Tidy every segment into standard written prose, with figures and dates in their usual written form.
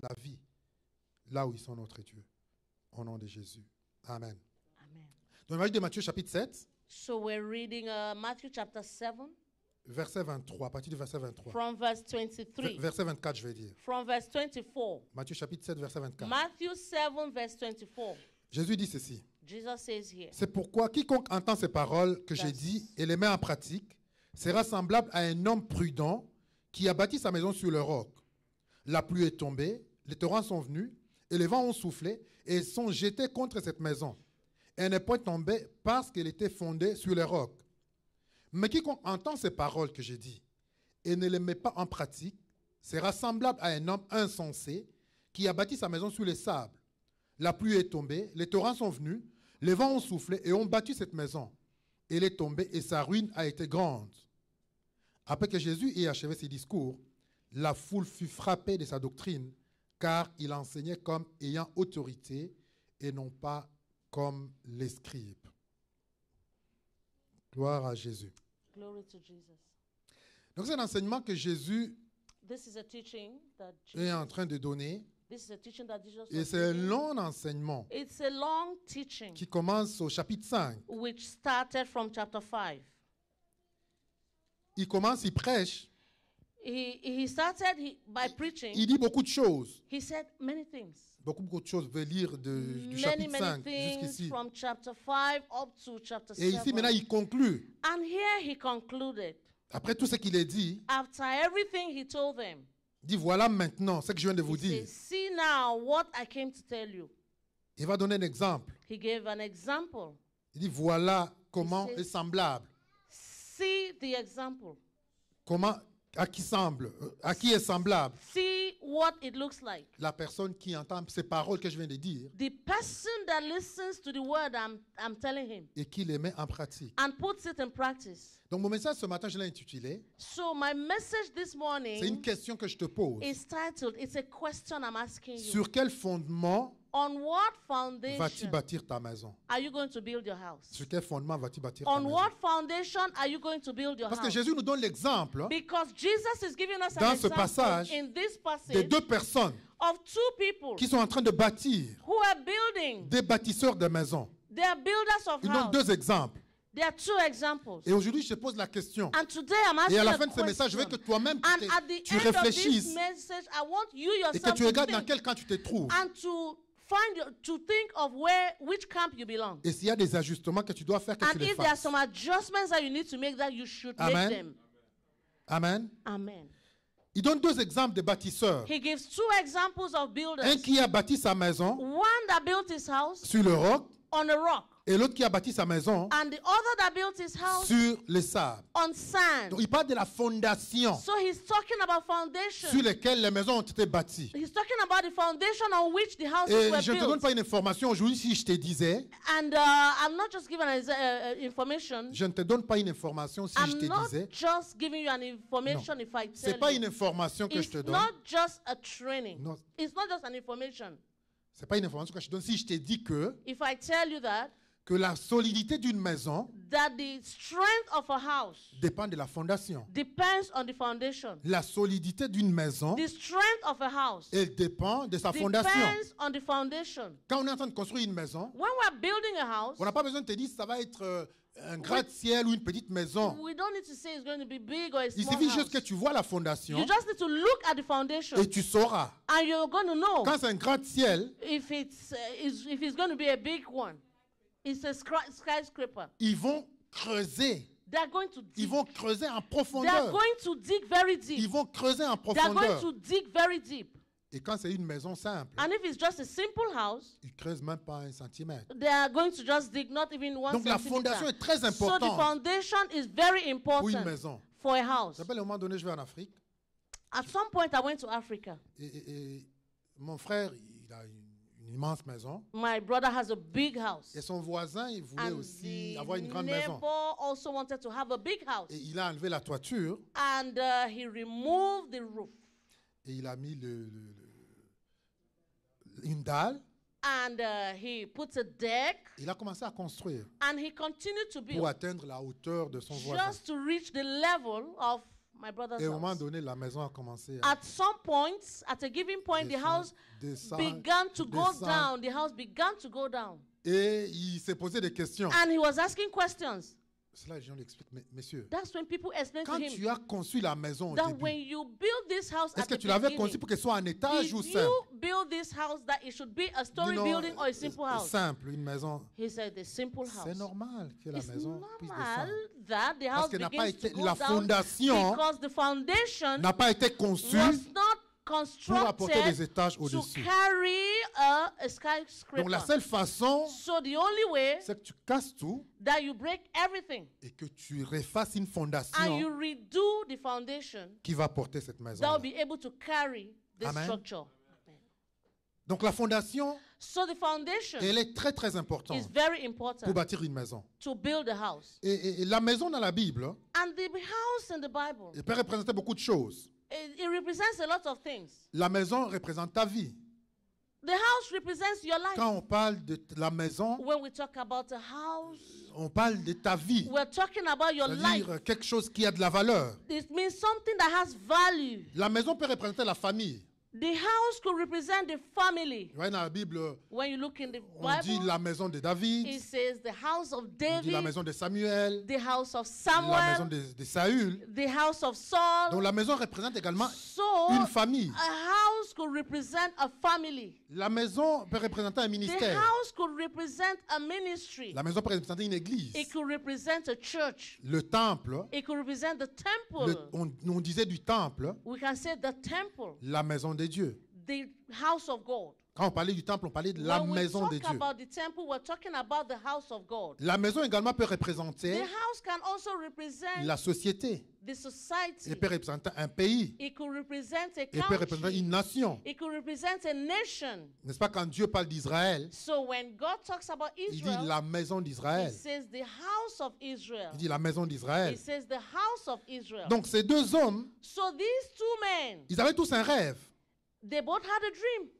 la vie là où ils sont notre Dieu. Au nom de Jésus. Amen. Amen. Dans l'évangile de Matthieu chapitre 7, So we're reading Matthew chapter 7 verset 23, à partir du verset 23. from verse 23. Verset 24, je vais dire. From verse 24. Matthieu chapitre 7, verset 24. Matthew 7 verse 24. Jésus dit ceci. Jesus says here. C'est pourquoi quiconque entend ces paroles que j'ai dites et les met en pratique sera semblable à un homme prudent qui a bâti sa maison sur le roc. La pluie est tombée, les torrents sont venus, et les vents ont soufflé et sont jetés contre cette maison. Elle n'est point tombée parce qu'elle était fondée sur le roc. Mais quiconque entend ces paroles que j'ai dites et ne les met pas en pratique sera semblable à un homme insensé qui a bâti sa maison sur les sables. La pluie est tombée, les torrents sont venus, les vents ont soufflé et ont battu cette maison. Elle est tombée et sa ruine a été grande. Après que Jésus ait achevé ses discours, la foule fut frappée de sa doctrine, car il enseignait comme ayant autorité et non pas comme les scribes. Gloire à Jésus. Glory to Jesus. Donc c'est un enseignement que Jésus This is a teaching that est en train de donner. this is a teaching that Jesus Et was c'est un giving. long enseignement It's a long teaching qui commence au chapitre 5. which started from chapter 5. Il commence, il prêche, He started by preaching. il dit beaucoup de choses. He said many things. Beaucoup de choses. Vous pouvez lire du Many, chapitre many 5 things jusqu'ici. from chapter 5 up to chapter Et ici, 7. maintenant, il conclut. And here he concluded. Après tout ce qu'il a dit, After everything he told them, il dit, voilà maintenant ce que je viens de vous he dire. says, see now what I came to tell you. Il va donner un exemple. He gave an example. Il dit, voilà comment says- est semblable. See the example. Comment, à qui semble, à qui est semblable See what it looks like. la personne qui entend ces paroles que je viens de dire The person that listens to the word I'm telling him et qui les met en pratique. and puts it in practice. Donc mon message ce matin, je l'ai intitulé, So my message this c'est une morning question que je te pose. is titled, it's a question I'm asking you. Sur quel fondement On what vas-tu foundation bâtir ta maison? are you going to build your house? Sur quel fondement vas-tu bâtir ta On maison? what foundation are you going to build your Parce que house? Jésus nous donne l'exemple Because Jesus is giving us Dans an ce example passage, in this de passage deux personnes of two people qui sont en train de bâtir, who are building. des bâtisseurs de maisons. They are builders of Il donne house. deux exemples. There are two examples. Et aujourd'hui, je te pose la question. And today I'm asking Et à la a fin de ce message, je veux que question. toi-même And at the tu end of this réfléchisses message, I want you et que yourself tu to regardes dans think quel camp tu te trouves. and to think of which camp you belong. Et s'il y a des ajustements que tu dois faire, que tu And les if there are fasses. some adjustments that you need to make, that you should Amen. make them. Amen. Amen. Il donne deux exemples de bâtisseurs. He gives two examples of Un builders. qui a bâti sa maison One that built his house sur le roc on a rock, et l'autre qui a bâti sa maison and the other that built his house sur les sables. on sand. Donc il parle de la fondation So he's talking about foundation. sur lesquelles les maisons ont été bâties. He's talking about the foundation on which the houses Et were je ne te donne built. pas une information aujourd'hui si je te disais, And I'm not just giving information. je ne te donne pas une information si je I'm te not disais, just giving you an information if I c'est tell pas you. une information que je It's te donne, not just a training. Non. It's not just an information. c'est pas une information que je te donne si je te dis If I tell you que la solidité d'une maison that the strength of a house dépend de la fondation. depends on the foundation. La solidité d'une maison, The strength of a house elle dépend de sa fondation. depends on the foundation. Quand on est en train de construire une maison, When we're building a house, on n'a pas besoin de te dire ça va être un gratte-ciel ou une petite maison. we don't need to say it's going to be big or a Il small suffit house. juste que tu vois la fondation You just need to look at the foundation et tu sauras. and you're going to know Quand c'est un gratte-ciel, if it's going to be a big one. It's a skyscraper. ils vont creuser. They're going to Ils dig. vont creuser en They're profondeur. going to dig very Ils deep. vont creuser en They're going profondeur. to dig very deep. Et quand c'est une maison simple, And if it's just a simple house, ils creusent même pas 1 centimètre. they are going to just dig not even 1 Donc la centimeter. fondation est très So the importante foundation is very pour une important maison. for a house. Je rappelle, à un moment donné, je vais en Afrique At some point, I went to Africa. et mon frère, il a une immense maison. My brother has a big house. Et son voisin, il voulait And aussi the avoir une grande maison. neighbor also wanted to have a big house. Et il a enlevé la toiture And he removed the roof. et il a mis une dalle. And he put a deck. Il a commencé à construire And he continued to pour build atteindre la hauteur de son voisin. just to reach the level of my brother's Et au moment house. donné, la maison a commencé à At some point, at a given point, the house began to go down. The house began to go down. Et il s'est posé des questions. And he was asking questions. Cela, les gens lui expliquent, mais messieurs, That's when people explain to quand him tu as conçu la maison au that début, when you build this house est-ce at que the tu l'avais beginning, conçu pour qu'elle soit en étage did ou you simple? build this house that it should be a story Dis-nous, building or a simple house? simple, une maison. He said the simple C'est house. normal que la It's maison puisse normal descendre. that the Parce house qu'elle n'a pas begins to été, go la down fondation because the foundation n'a pas été conçue was not pour apporter des constructed étages to au-dessus. carry a skyscraper. Donc la seule façon, So the only way c'est que tu casses tout that you break everything et que tu refasses une and you fondation redo the foundation qui va porter cette maison. that will be able to carry this Amen. structure. Donc la fondation, So the foundation elle est très très importante is very pour important bâtir une maison. to build a house. Et la maison dans la Bible, And the house in the Bible, elle peut représenter beaucoup de choses. it represents a lot of things. La maison représente ta vie. The house represents your life. Quand on parle de la maison, When we talk about a house, on parle de ta vie. we're talking about your life. C'est-à-dire quelque chose qui a de la valeur. It means something that has value. La maison peut représenter la famille. The house could represent the family. Vous voyez dans la Bible, When you look in the on dit Bible, la maison de David, it says the house of on dit la David, maison de Samuel, the house of la maison Samuel, de Saül. the house of Saul. Donc la maison représente également So une famille. a house could represent a family. La maison peut représenter un The ministère. house could represent a ministry. La maison peut représenter une église. It could represent a church. Le temple, It could represent the temple. on disait du temple, We can say the temple, la maison de Dieu. the house of God. Quand on parlait du temple, on parlait de la When we maison de talk Dieu. about the temple, we're talking about the house of God. La maison également peut The représenter house can also represent la société. the society. Elle peut représenter un pays. It could represent a Elle peut représenter country. une nation. It could represent a nation. N'est-ce pas quand Dieu parle d'Israël, So when God talks about il dit Israel, la maison He d'Israël. says the house of Israel. Il dit la maison He d'Israël. says the house of Israel. Donc ces deux hommes, So these two men, ils avaient tous un rêve they both had a dream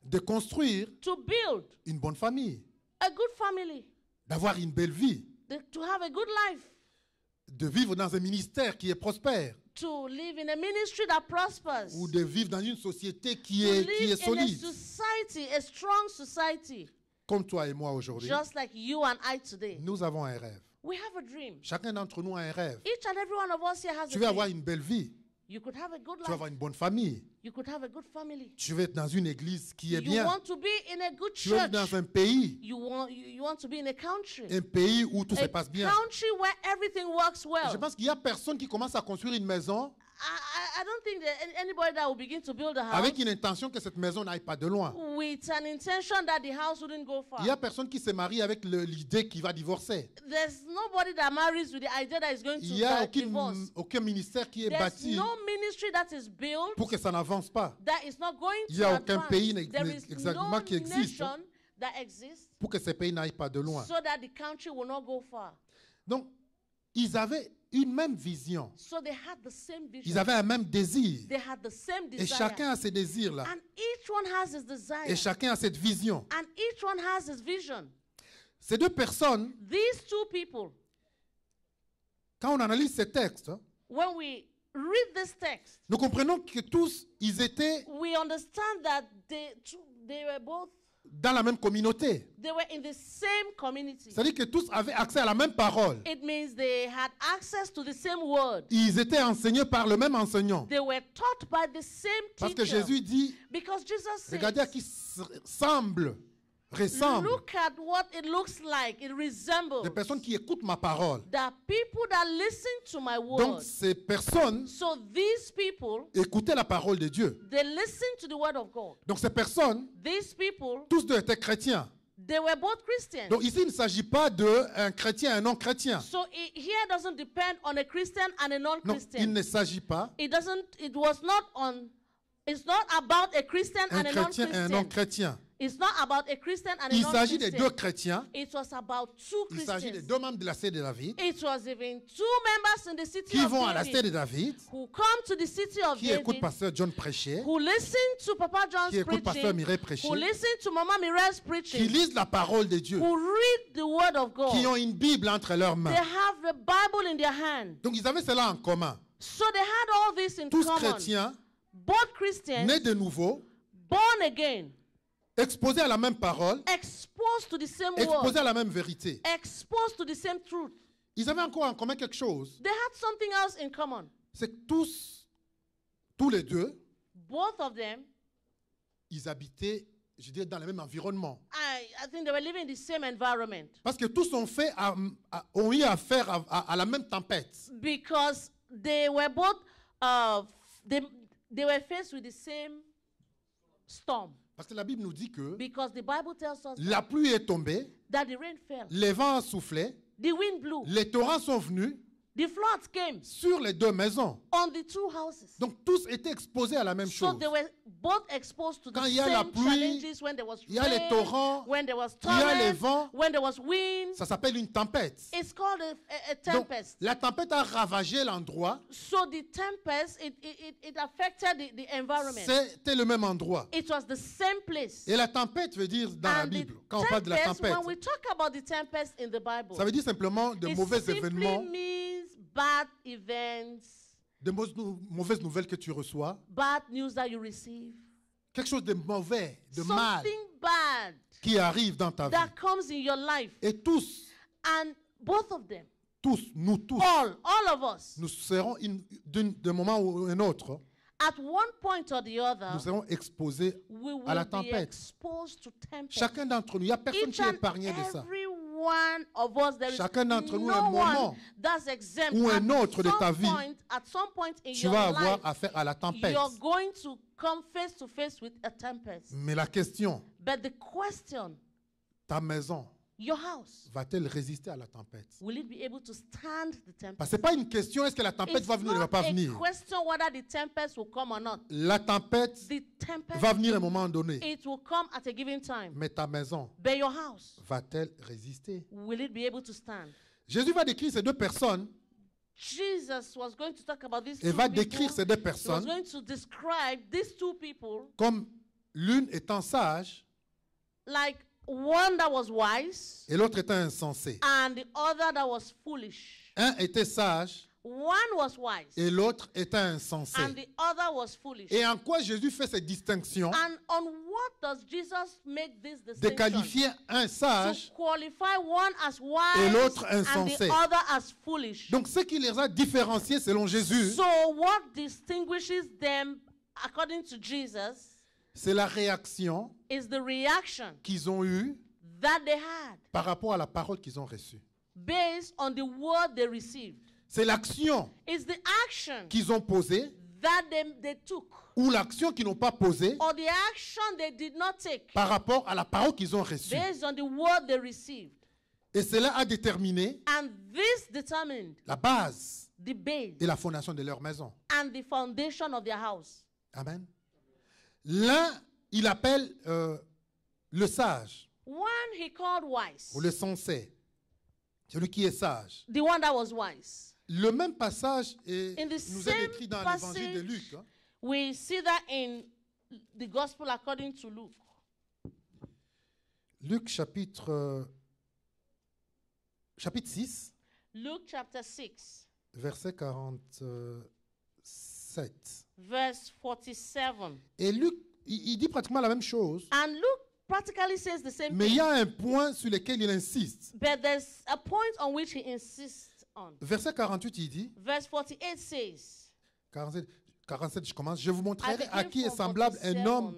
de construire to build une bonne famille, a good family, d'avoir une belle vie, to have a good life, de vivre dans un ministère qui est prospère to live in a ministry that prospers, ou de vivre dans une société qui to est live in a solide, society, a strong society, comme toi et moi aujourd'hui. just like you and I today. Nous avons un rêve. We have a dream. Chacun d'entre nous a un rêve. Each and every one of us here has Tu a veux avoir dream. une belle vie, You could have a good tu veux avoir life. une bonne famille, You could have a good family. tu veux être dans une église qui est You bien, want to be in a good tu veux être church. dans un pays, You want to be in a country. où tout se A passe bien. country where everything works well. Je pense qu'il n'y a personne qui commence à construire une maison I don't think that anybody that will begin to build a house avec une intention que cette maison n'aille pas de loin. with an intention that the house wouldn't go far. Il n'y a personne qui se marie avec l'idée qu'il va divorcer. There's nobody that marries with the idea that is going Il to n'y a divorce. aucun ministère qui est There's bâti no ministry that is built pour que ça n'avance pas, that is not going Il to n'y a aucun advance. pays There is exactement no qui existe nation that exists pour que ces pays n'aillent pas de loin. so that the country will not go far. Donc, ils avaient une même vision. So they had the same vision. Ils avaient un même désir. They had the same Et desire. chacun a ces désirs-là. And each one has his desire. Et chacun a cette vision. And each one has his vision. Ces deux personnes, These two people, quand on analyse ces textes, when we read this text, nous comprenons que tous, ils étaient we understand that they were both, dans la même communauté. they were in the same community. C'est-à-dire que tous avaient accès à la même parole. It means they had access to the same word. Ils étaient enseignés par le même enseignant. They were taught by the same Parce que teacher. Jésus dit, Because Jesus says, regardez à qui ressemble look at what it looks like. It resembles des personnes qui écoutent ma parole. the people that listen to my Donc word. ces personnes So these people, écoutaient la parole de Dieu. they listen to the word of God. Donc ces personnes, These people, tous deux étaient chrétiens. they were both Christians. Donc ici, il ne s'agit pas d'un chrétien et un non-chrétien. So here doesn't depend on a Christian and a Non, non-Christian. il ne s'agit pas It's not about a Christian un and a chrétien et un non-Christian. non-chrétien. It's not about a Christian and a Il s'agit des deux non-Christian. chrétiens. It was about two Il s'agit des Christians. deux membres de la cité de David It was even two members in the city qui of vont à la cité de David David, who come to the city of qui écoutent David, pasteur John prêcher, who listen to Papa qui John's écoutent pasteur preaching, Mireille prêcher, who listen to Mama Mireille's qui preaching, lisent la parole de Dieu, who read the word of qui God. ont une Bible entre leurs They mains. have the Bible in their hand. Donc ils avaient cela en commun. So they had all this in Tous common. chrétiens, Both Christians, nés de nouveau, born again, exposés à la même parole, exposed to the same exposés word, à la même vérité. exposed to the same truth. Ils avaient encore en commun quelque chose. They had something else in common. C'est que tous les deux, Both of them, ils habitaient, je dirais, dans le même environnement. I think they were living in the same environment. Parce que tous ont eu affaire à la même tempête. Because they were both, they were faced with the same storm. Parce que la Bible nous dit que Because the Bible tells us la pluie est tombée, that the rain fell, les vents ont soufflé, the wind blew, les torrents sont venus the floods came sur les deux maisons. on the two houses. Donc tous étaient exposés à la même So chose. they were both exposed to the Quand il y a la same pluie, challenges when there was il y a les rain, torrents, when there was il y a les torrent, vents. when there was wind. Ça s'appelle une tempête. It's called a Donc, tempest. la tempête a ravagé l'endroit. So the tempest, it affected the environment. C'était le même endroit. It was the same place. Et la tempête veut dire dans la And the Bible, quand on parle de la tempest, tempête, when we talk about the tempest in the Bible, ça veut dire simplement de it mauvais simply événements, means bad events, de mauvaises nouvelles que tu reçois, bad news that you receive, quelque chose de mauvais, de mal something bad qui arrive dans ta vie. that comes in your life. Et tous, And both of them, nous tous, all of us, nous serons d'un moment ou un autre, at one point or the other, nous serons exposés we will à la be tempête. exposed to tempest. Chacun d'entre nous, il n'y a personne Each qui est and épargné de ça. every one of us, there is Chacun d'entre nous, un no moment one that's exempt. ou un At autre de ta some vie, point, at some point in Tu your vas avoir life, affaire à la tempête. you're going to come face to face with a tempest. Mais la question, But the question, ta maison your house, va-t-elle résister à la tempête? will it be able to stand the tempest? Parce que ce n'est pas une question, est-ce que la tempête It's va venir ou ne va not pas a venir. question whether the tempest will come or not. La tempête The tempest, va venir à un moment donné. it will come at a given time. Mais ta maison But your house, va-t-elle résister? will it be able to stand? Jésus va décrire ces deux personnes Jesus was going to talk about these et two va people. décrire ces deux He was personnes going to describe these two people comme l'une étant sage like one that was wise et l'autre étant insensée. and the other that was foolish. Un était sage One was wise et l'autre était insensé. and the other was foolish. Et en quoi Jésus fait cette distinction And on what does Jesus make this de distinction? qualifier un sage? To qualify one as wise Et l'autre and insensé. the other as foolish. Donc ce qui les a différenciés selon Jésus, So what distinguishes them according to Jesus c'est la réaction is the reaction qu'ils ont eue that they had par rapport à la parole qu'ils ont reçue. based on the word they received. C'est l'action It's the action qu'ils ont posée that they took ou l'action qu'ils n'ont pas posée or the action they did not take par rapport à la parole qu'ils ont reçue. based on the word they received. Et cela a déterminé And this determined la base the base et la fondation de leur maison. and the foundation of their house. Amen. L'un, il appelle le sage One he called wise, ou le sensé, celui qui est sage. the one that was wise. Le même passage In the nous est same écrit dans l'évangile de passage, Luc. Hein. We see that in the gospel according to Luke. Luc chapitre 6, Luke chapter 6, verset 47. verse 47. Et Luc, il dit pratiquement la même chose, And Luke practically says the same mais il y thing. a un point sur lequel il insiste. But there's a point on which he insists on. Verset 48, il dit, Verse 48 says, 47, je commence, je vous montrerai I à begin qui est from semblable un 47. homme,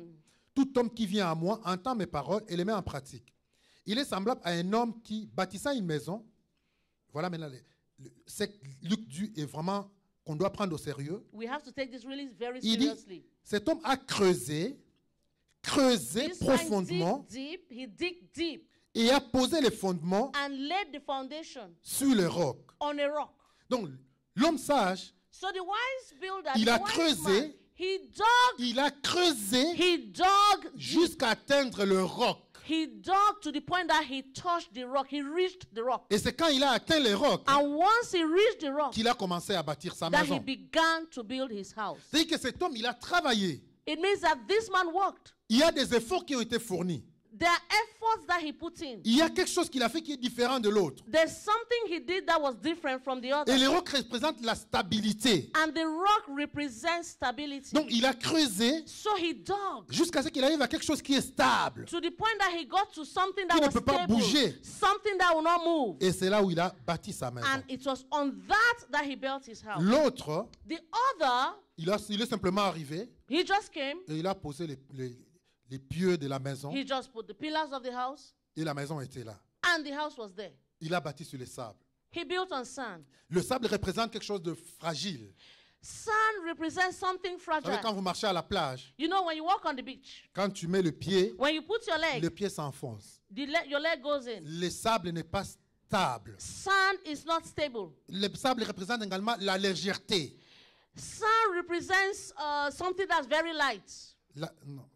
tout homme qui vient à moi, entend mes paroles et les met en pratique. Il est semblable à un homme qui, bâtissant une maison, voilà maintenant, c'est que Luc dit est vraiment qu'on doit prendre au sérieux. We have to take this really very Il dit, seriously. cet homme a creusé This man profondément dig deep, he dig deep et a posé les fondements and laid the foundation sur le roc. on a rock. Donc, l'homme sage, So the wise builder, Il the a wise creusé. man, he il a creusé dug deep. jusqu'à atteindre le roc. He dug to the point that he touched the rock. He reached the rock. Et c'est quand il a atteint le roc And once he reached the rock, qu'il a commencé à bâtir sa that he maison. began to build his house. C'est-à-dire que cet homme, il a travaillé. It means that this man worked. Il y a des efforts qui ont été fournis. There are efforts that he put in. Il y a quelque chose qu'il a fait qui est différent de l'autre. There's something he did that was different from the other. Et le roc représente la stabilité. And the rock represents stability. Donc il a creusé So he dug jusqu'à ce qu'il arrive à quelque chose qui est stable. to the point that he got to something that Qui ne was peut pas stable, bouger. something that will not move. Et c'est là où il a bâti sa maison. And it was on that he built his house. L'autre, The other, il est simplement arrivé he just came, et il a posé les pieux de la maison he just put the pillars of the house, et la maison était là. and the house was there. Il a bâti sur les sables. He built on sand. Le sable représente quelque chose de fragile. Sand represents something Vous savez, quand fragile. vous marchez à la plage, You know, when you walk on the beach, quand tu mets le pied, when you put your le leg, pied s'enfonce. your leg goes in. Le sable n'est pas stable. Sand is not stable. Le sable représente également la légèreté. Sand represents something that's very light. Non,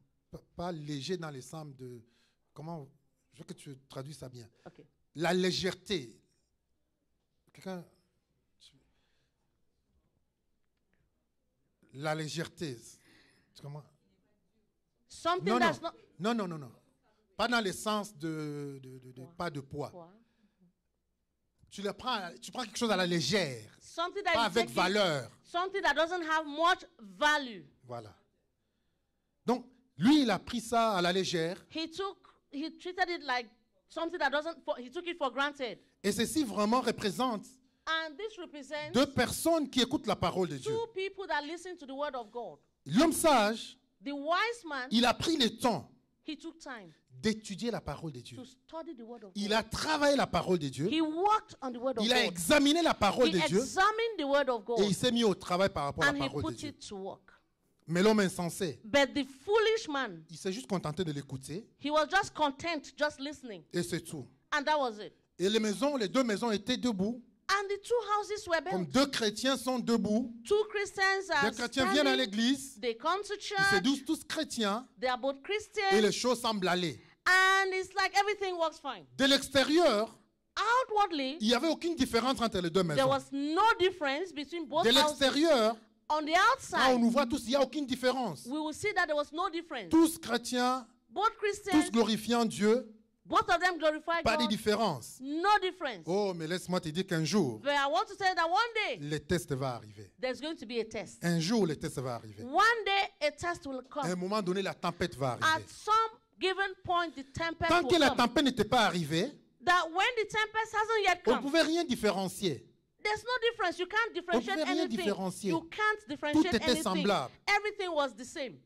pas léger dans le sens de... Comment... Je veux que tu traduises ça bien. Okay. La légèreté. Quelqu'un... La légèreté. Comment... Something Non, that's non. not Non. Pas dans le sens de pas de poids. Tu prends quelque chose à la légère, something that pas you avec take it- valeur. something that doesn't have much value. Voilà. Donc, lui, il a pris ça à la légère. He treated it like something that he took it for granted. Et ceci vraiment représente And this represents deux personnes qui écoutent la parole de Dieu. two people that listen to the word of God. L'homme sage, The wise man, il a pris le temps he took time d'étudier la parole de Dieu. to study the word of Il God. a travaillé la parole de Dieu. He worked on the word of Il a God. examiné la parole He de Dieu. examined the word of God Et il s'est mis au travail par rapport à and la he parole de put Dieu. it to work. Mais l'homme insensé, But the foolish man, il s'est juste contenté de l'écouter. he was just content, just listening. Et c'est tout. And that was it. Et les deux maisons étaient debout. And the two houses were Comme built. deux chrétiens sont debout. Two Christians are Les chrétiens viennent à standing. l'église. They come to Ils se church. disent tous chrétiens. They are both Et Christians. les choses semblent aller. And it's like everything works fine. De l'extérieur, Outwardly, il n'y avait aucune différence entre les deux there maisons. was no difference between both De houses. l'extérieur, On the quand on outside, nous voit tous, il n'y a aucune différence. we will see that there was no difference. Tous chrétiens, Both tous Christians, glorifiant Dieu, both of them glorify pas de God. différence. No difference. Oh, mais laisse-moi te dire qu'un jour, But I want to say that one day, le test va arriver. there's going to be a test. Un jour, le test va arriver. One day, a test will À un come. moment donné, la tempête va At arriver. some given point, the tempest Tant que will la come. tempête n'était pas arrivée, That when the tempest hasn't yet on ne come, pouvait rien différencier. there's no difference. You can't differentiate pouvait rien anything. différencier. You can't differentiate était anything. semblable. Everything was the same.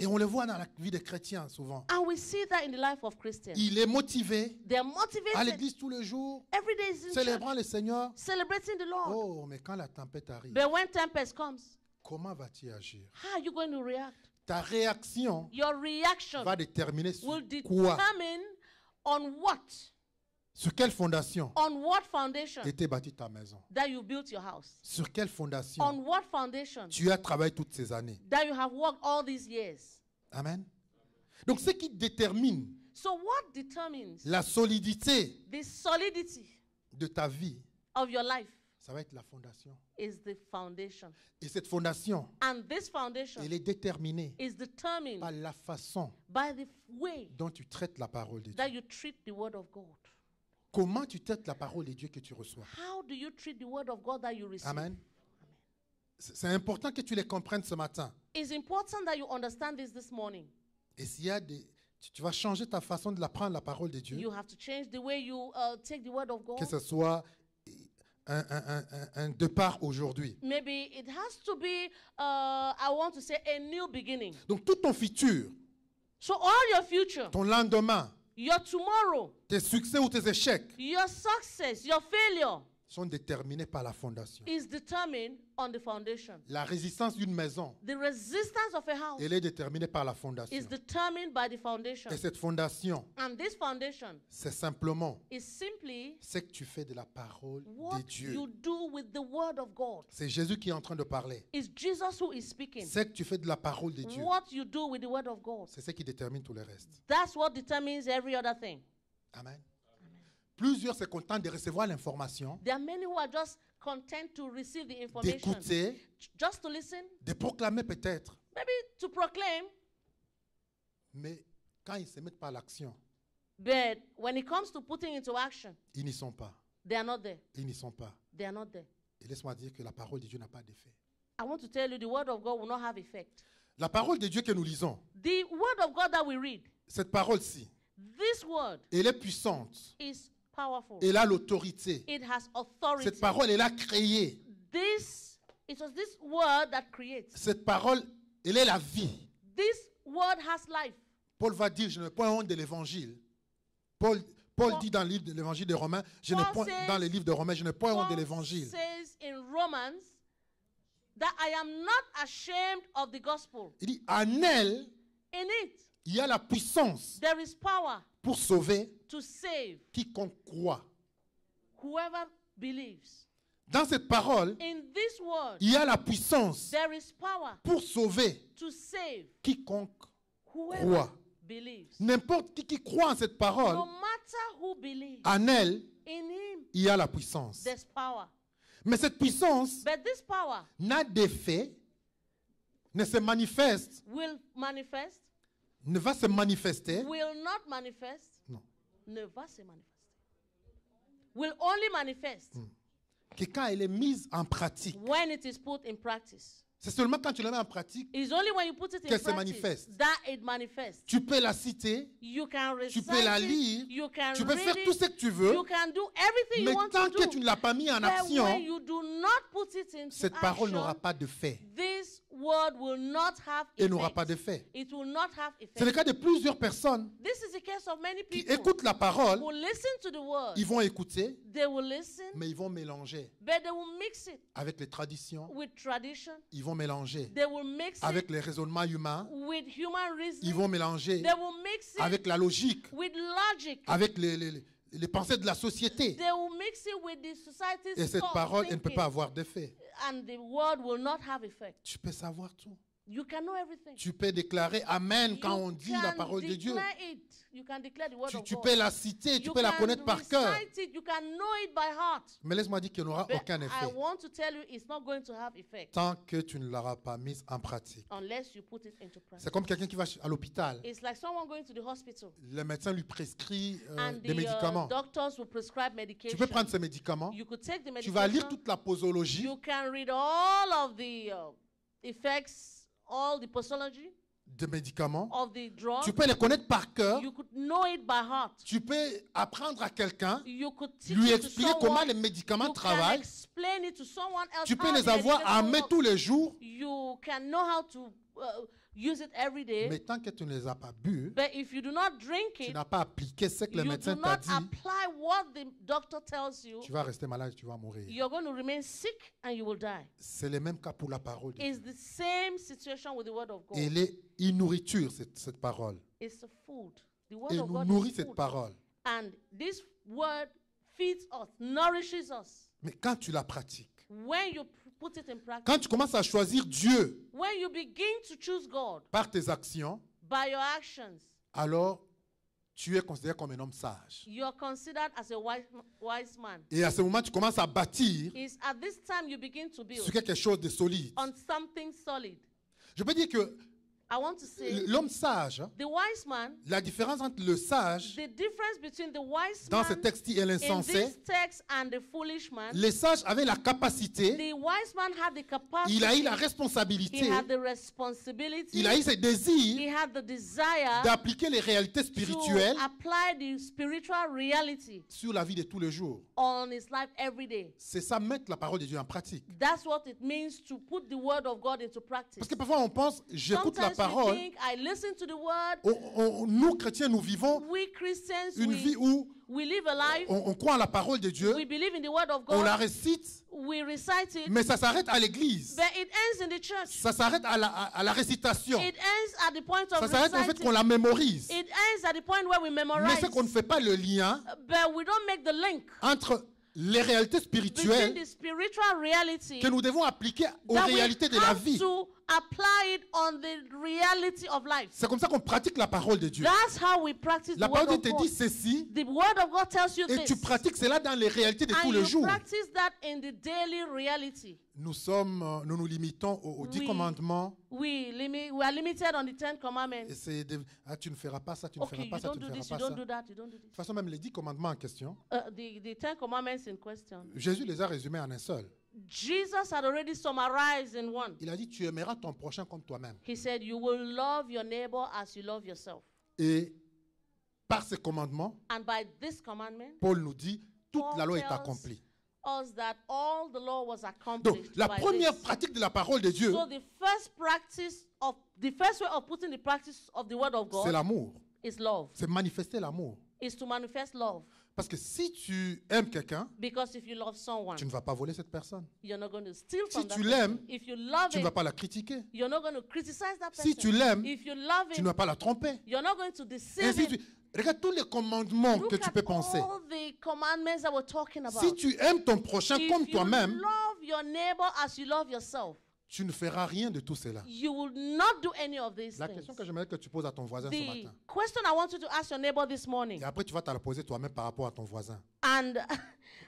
Et on le voit dans la vie des chrétiens souvent. And we see that in the life of Christians. Il est motivé They're à motivated. l'église tous les jours, Every day is in célébrant church, le Seigneur. celebrating the Lord. Oh, mais quand la tempête arrive, But when tempest comes, comment vas-tu agir? how are you going to react? Ta réaction Your reaction va déterminer sur will quoi, determine on what sur quelle fondation On what foundation était bâtie ta maison. that you built your house? Sur quelle fondation On what foundation tu as travaillé toutes ces années. that you have worked all these years? Amen. Donc ce qui détermine So what determines la solidité the solidity de ta vie, of your life ça va être la fondation. is the foundation. Et cette fondation, And this foundation elle est déterminée is determined par la façon by the way dont tu traites la parole de Dieu. that you treat the word of God. Comment tu traites la parole de Dieu que tu reçois. How do you treat the word of God that you receive? Amen. C'est important que tu les comprennes ce matin. It's important that you understand this morning. Et s'il y a tu vas changer ta façon de l'apprendre, la parole de Dieu, You have to change the way you take the word of God. que ce soit un départ aujourd'hui. Maybe it has to be, I want to say, a new beginning. Donc tout ton futur, So all your future, ton lendemain, your tomorrow, tes succès ou tes échecs your success, your failure sont déterminés par la fondation. is determined on the foundation. La résistance d'une maison, The resistance of a house elle est déterminée par la fondation. is determined by the foundation. Et cette fondation, And this foundation c'est simplement is simply ce que tu fais de la parole what de Dieu. you do with the word of God. C'est Jésus qui est en train de parler. It's Jesus who is speaking. Ce que tu fais de la parole de Dieu, What you do with the word of God. c'est ce qui détermine tout le reste. That's what determines every other thing. Amen. Plusieurs se contentent de recevoir l'information, There are many who are just content to receive the information, d'écouter, just to listen, de proclamer peut-être. maybe to proclaim. Mais quand ils ne se mettent pas à l'action, But when it comes to putting into action, ils n'y sont pas. they are not there. Ils n'y sont pas. They are not there. Et laisse-moi dire que la parole de Dieu n'a pas d'effet. I want to tell you the word of God will not have effect. La parole de Dieu que nous lisons, The word of God that we read, cette parole-ci, this word elle est puissante. is powerful. Elle a l'autorité. It has authority. Cette parole, elle a créé. It was this word that creates. Cette parole, elle est la vie. This word has life. Paul va dire, je n'ai point honte de l'évangile. Paul dit dans le livre de l'évangile de Romains, dans les livres de Romains, je n'ai point honte de l'évangile. Paul says in Romans that I am not ashamed of the gospel. Il dit, en elle, In it, il y a la puissance there is power pour sauver to save quiconque croit. whoever believes. Dans cette parole, In this word, il y a la puissance there is power pour sauver to save quiconque whoever croit. believes. N'importe qui croit en cette parole, No matter who believes, en elle, in him, il y a la puissance. there's power. Mais cette puissance But this power n'a d'effet, ne se manifeste, will manifest, ne va se manifester. will not manifest, Non. ne va se manifester. Will only manifest Que quand elle est mise en pratique, when it is put in practice. c'est seulement quand tu la mets en pratique, It's only when you put it in qu'elle se practice manifeste. that it manifests. tu peux la citer, You can recite tu peux la it, lire, you can tu peux read faire tout ce it, que tu veux, you can do everything mais you want tant to que do. tu ne l'as pas mis en But action, when you do not put it into cette parole action, n'aura pas de fait this word will not have et n'aura pas effect. de fait. It will not have C'est le effect. cas de plusieurs personnes This is the case of many qui people écoutent la parole, who listen to the word. ils vont écouter, They will listen, mais ils vont mélanger but they will mix it avec les traditions, with tradition. ils vont mélanger They will mix avec it les raisonnements humains, with human ils reasoning. vont mélanger They will mix it avec la logique, with logic. avec les pensées de la société. They will mix it with the society's Et cette thought, parole, elle ne peut thinking, pas avoir d'effet. and the word will not have effect. Tu peux savoir tout. You can know everything. Tu peux déclarer Amen quand on You dit la can parole de Dieu. declare it. You can declare the word of Tu God. peux la citer, tu You peux la can connaître par cœur. recite it. You can know it by heart. Mais laisse-moi dire qu'il n'y aura But aucun I effet want to tell you, it's not going to have effect tant que tu ne l'auras pas mise en pratique. unless you put it into practice. C'est comme quelqu'un qui va à l'hôpital. It's like someone going to the hospital Le médecin lui prescrit and des the médicaments. doctors will prescribe Tu medication. peux prendre ces médicaments. You could take the Tu vas lire medication. toute la posologie. You can read all of the effects, all the posology De médicaments. of the drug. Tu peux les connaître par cœur. You could know it by heart. Tu peux apprendre à quelqu'un, You could teach lui it to expliquer comment someone. les médicaments You can travaillent. explain it to someone else. Tu peux how les the avoir à medication main works. tous les jours. You can know how to use it every day. Mais tant que tu ne les as pas bu, But if you do not drink tu it, n'as pas appliqué ce que le you do médecin t'a not dit, apply what the doctor tells you, tu vas rester malade, tu vas mourir. you're going to remain sick and you will die. C'est le même cas pour la parole de It's Dieu. the same situation with the word of God. Elle est une nourriture, cette parole. It's a food. The word Elle of nous God nourrit is cette food. parole. And this word feeds us, nourishes us. Mais quand tu la pratiques, When you put it in practice, quand tu commences à choisir Dieu when you begin to choose God par tes actions, by your actions, alors tu es considéré comme un homme sage. you're considered as a wise man. Et à ce moment, tu commences à bâtir It's at this time you begin to build sur quelque chose de solide. on something solid. Je peux dire que I want to say l'homme sage, the wise man, la différence entre le sage the difference between the wise dans ce man texte et in l'insensé, this text and the foolish man, les sages avaient la capacité, the wise man had the capacity, il a eu la he responsabilité, had the responsibility, il a eu ses désirs he had the desire d'appliquer les réalités spirituelles to apply the spiritual reality sur la vie de tous les jours. on his life every day. C'est ça, mettre la parole de Dieu en pratique. That's what it means to put the word of God into practice. Parce que parfois on pense, j'écoute la Sometimes we parole, think, I listen to the word. nous chrétiens, nous vivons We Christians, une vie où we live a life. on croit en la parole de Dieu, We believe in the word of on la God. récite, We recite it. mais ça s'arrête à l'église. But it ends in the church. Ça s'arrête à la récitation. It ends at the point of Ça s'arrête au fait reciting. qu'on la mémorise. It ends at the point where we Mais memorize. c'est qu'on ne fait pas le lien But we don't make the link entre les réalités between spirituelles the spiritual reality que nous devons appliquer aux that we réalités de la have vie. to apply it on the reality of life. C'est comme ça qu'on pratique la parole de Dieu. That's how we practice La the word parole of te God. dit ceci The word of God tells you et this. tu pratiques cela dans les réalités de tous And les you jours. practice that in the daily reality. Nous nous limitons aux 10 commandements. We are limited on the 10 commandments. Et c'est tu ne feras pas ça, tu ne Okay, feras you pas ça, don't tu ne do feras this, pas you ça. don't De do that, you don't do this. toute façon, même les 10 commandements en question, The 10 commandments in question. Jésus les a résumés en un seul. Jesus had already summarized in one. Il a dit, tu aimeras ton prochain comme toi-même. He said, you will love your neighbor as you love yourself. Et par ces commandements, And by this commandment, Paul nous dit, toute Paul la loi est tells accomplie. us that all the law was Donc, accomplished la by première this. pratique de la parole de Dieu, So the first way of putting the practice of the word of c'est God l'amour. is love. C'est manifester l'amour. Is to manifest love. Parce que si tu aimes quelqu'un, Because if you love someone, tu ne vas pas voler cette personne. you're not going to steal Si from that tu person. l'aimes, If you love Tu ne him, vas pas la critiquer. you're not going to criticize that person. Si tu l'aimes, If you love tu him, ne vas pas la tromper. you're not going to deceive Ainsi de him. suite. Regarde tous les commandements Look que tu at peux penser. all the commandments that we're talking about. Si tu aimes ton prochain comme If you toi-même, love your neighbor as you love yourself, tu ne feras rien de tout cela. you will not do any of these La things. question que j'aimerais que tu poses à ton voisin ce The matin, question I want you to ask your neighbor this morning, et après tu vas te la poser toi-même par rapport à ton voisin. and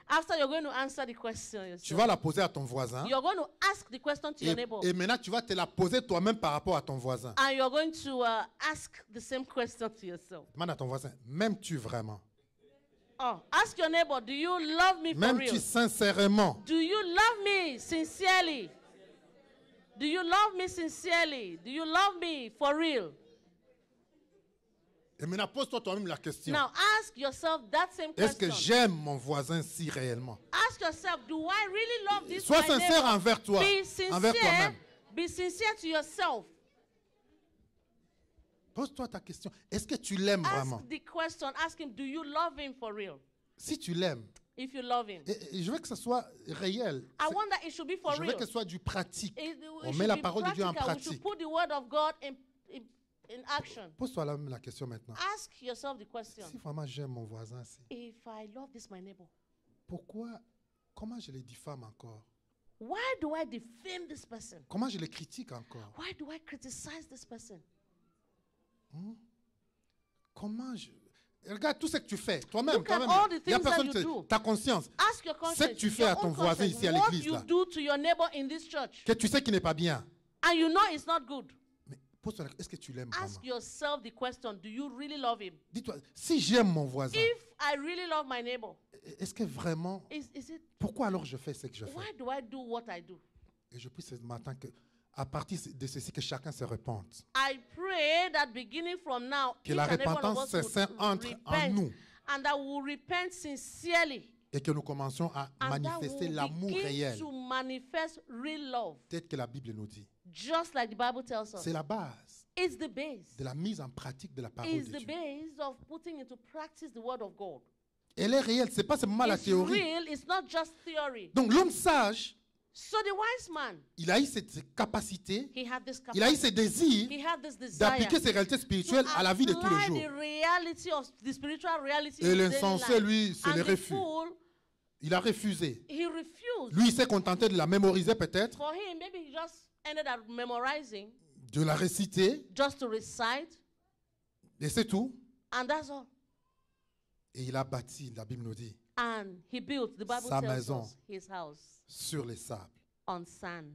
after you're going to answer the question Tu yourself, vas la poser à ton voisin, you're going to ask the question to your neighbor, et maintenant tu vas te la poser toi-même par rapport à ton voisin. and you're going to ask the same question to yourself. Demande à ton voisin, m'aimes-tu vraiment? Oh, ask your neighbor, do you love me for real? M'aimes-tu sincèrement? Do you love me sincerely? Do you love me sincerely? Do you love me for real? Et maintenant pose-toi toi-même la question. Now ask yourself that same Est-ce que question. j'aime mon voisin si réellement? Ask yourself, do I really love this Sois my sincère neighbor? envers toi, Be envers sincere. toi-même. Be sincere to yourself. Pose-toi ta question. Est-ce que tu l'aimes vraiment? Ask the question. Ask him, do you love him for real? Si tu l'aimes, If you love him. et je veux que ce soit réel. I want that it should be for Je veux real. que ce soit du pratique. It On should met la be parole de Dieu en practical. We should pratique. put the word of God in action. Pose-toi la question maintenant. Ask yourself the question. Si vraiment j'aime mon voisin, If I love this my neighbor, comment je le diffame encore? why do I defame this person? Comment je le critique encore? Why do I criticize this person? Regarde tout ce que tu fais. Toi-même, Look at toi-même. all the Il y a things that personne you qui do. ta conscience. Ask your conscience. Ce que tu fais à your ton own voisin conscience, ici à what l'église, you là. do to your neighbor in this church, Que tu sais qu'il n'est pas bien. and you know it's not good. Mais pose-toi est-ce que tu l'aimes Ask vraiment? yourself the question: do you really love him? Dis-toi, si j'aime mon voisin, If I really love my neighbor, est-ce que vraiment, is it? pourquoi alors je fais ce que je fais? Why do I do what I do? Et je prie ce matin que, à partir de ceci, que chacun se repente. I pray that beginning from now, Que each la and every one of repentance us will sincère entre en repent, nous. and that we will repent sincerely, Et que nous commencions à and that we manifester will l'amour begin réel. to manifest real love, Peut-être que la Bible nous dit. just like the Bible tells us. C'est la base It's the base. de la mise en pratique de la parole It's de the Dieu. base of putting into practice the word of God. Elle est réelle, ce n'est pas seulement la It's théorie. real. It's not just theory. Donc l'homme sage, So the wise man, il a eu cette capacité, he had this il a eu capacity. ce désir He had this desire d'appliquer ces réalités to spirituelles à la vie de tous les apply jours. the reality of the spiritual reality Et in daily l'insensé, life. lui, se And le the refuse. fool, Il a refusé. he refused. Lui, il s'est contenté de la mémoriser peut-être, For him, maybe he just ended up memorizing, de la réciter, just to recite, et c'est tout. and that's all. Et il a bâti, la Bible nous dit, And he built, the Bible Sa tells maison. us, his house sur les sables. on sand.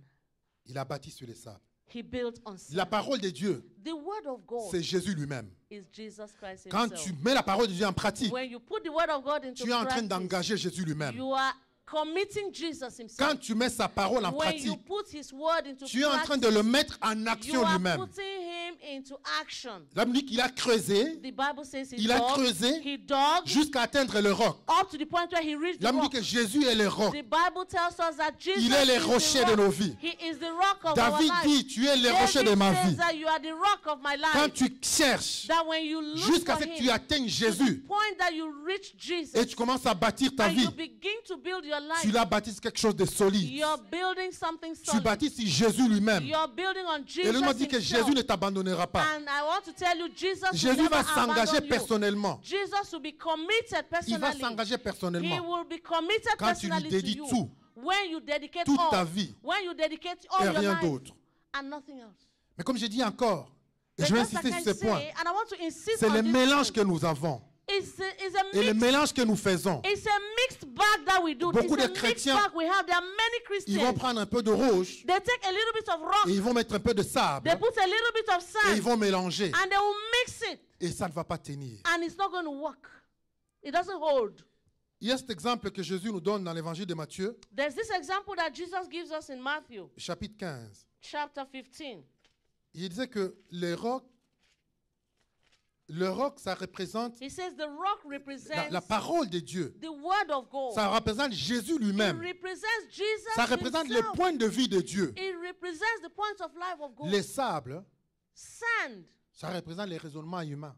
Il a bâti sur les sables. He built on sand. La parole de Dieu, The word of God c'est Jésus lui-même. is Jesus Christ Quand himself. tu mets la parole de Dieu en pratique, When you put the word of God into tu es en train practice, d'engager Jésus lui-même. you are committing Jesus himself. Quand tu mets sa parole en When you pratique, put his word into tu es en train de practice, le mettre en you action are lui-même. putting him into action. La Bible dit qu'il a creusé The Bible says Il a creusé he dug jusqu'à atteindre le roc. up to the point where he reached La the Bible dit rock. que Jésus est le roc. The Bible tells us that Jesus Il est le is rocher the de rock. nos vies. He is the rock of David our dit, life. tu es le David rocher de ma says vie. that you are the rock of my Quand life. tu cherches That when you look jusqu'à for ce que him, tu atteignes to the Jésus point that you reach Jesus, et tu commences à bâtir ta and vie, you begin to build your life, tu l'as bâti sur quelque chose de solide. you're building something Tu solid. bâtis sur Jésus lui-même. You're building on Et Jesus le nom dit que himself. Jésus ne t'abandonnera pas. And I want to tell you, Jesus will Jésus never va s'engager abandon you. personnellement. Jesus will be committed Il va personally. s'engager He personnellement. will be committed Quand tu lui personally to dédies you. tout, When you dedicate toute all, ta vie when you dedicate all et your rien life d'autre, and nothing else. Mais comme je dis encore, et But je vais just like insister I sur ce point, say, and I want to insist c'est on le this mélange que point. nous avons. It's a Et le mix. mélange que nous faisons, It's a mixed bag that we do. Beaucoup It's a de mixed chrétiens, bag we have. There are many ils vont Christians. prendre un peu de rouge They take a little bit of rock. et ils vont mettre un peu de sable They put a little bit of et ils sand. vont mélanger. And they will mix it. Et ça ne va pas tenir. And it's not going to work. It doesn't hold. Il y a cet exemple que Jésus nous donne dans l'évangile de Matthieu, There's this example that Jesus gives us in Matthew chapitre 15. chapter 15. Il disait que le roc, ça représente He says the rock represents la parole de Dieu. the word of God. Ça représente Jésus It lui-même. represents Jesus Ça représente le himself. point de vue de Dieu. It represents the point of life of God. Les sables, Sand ça représente les raisonnements humains.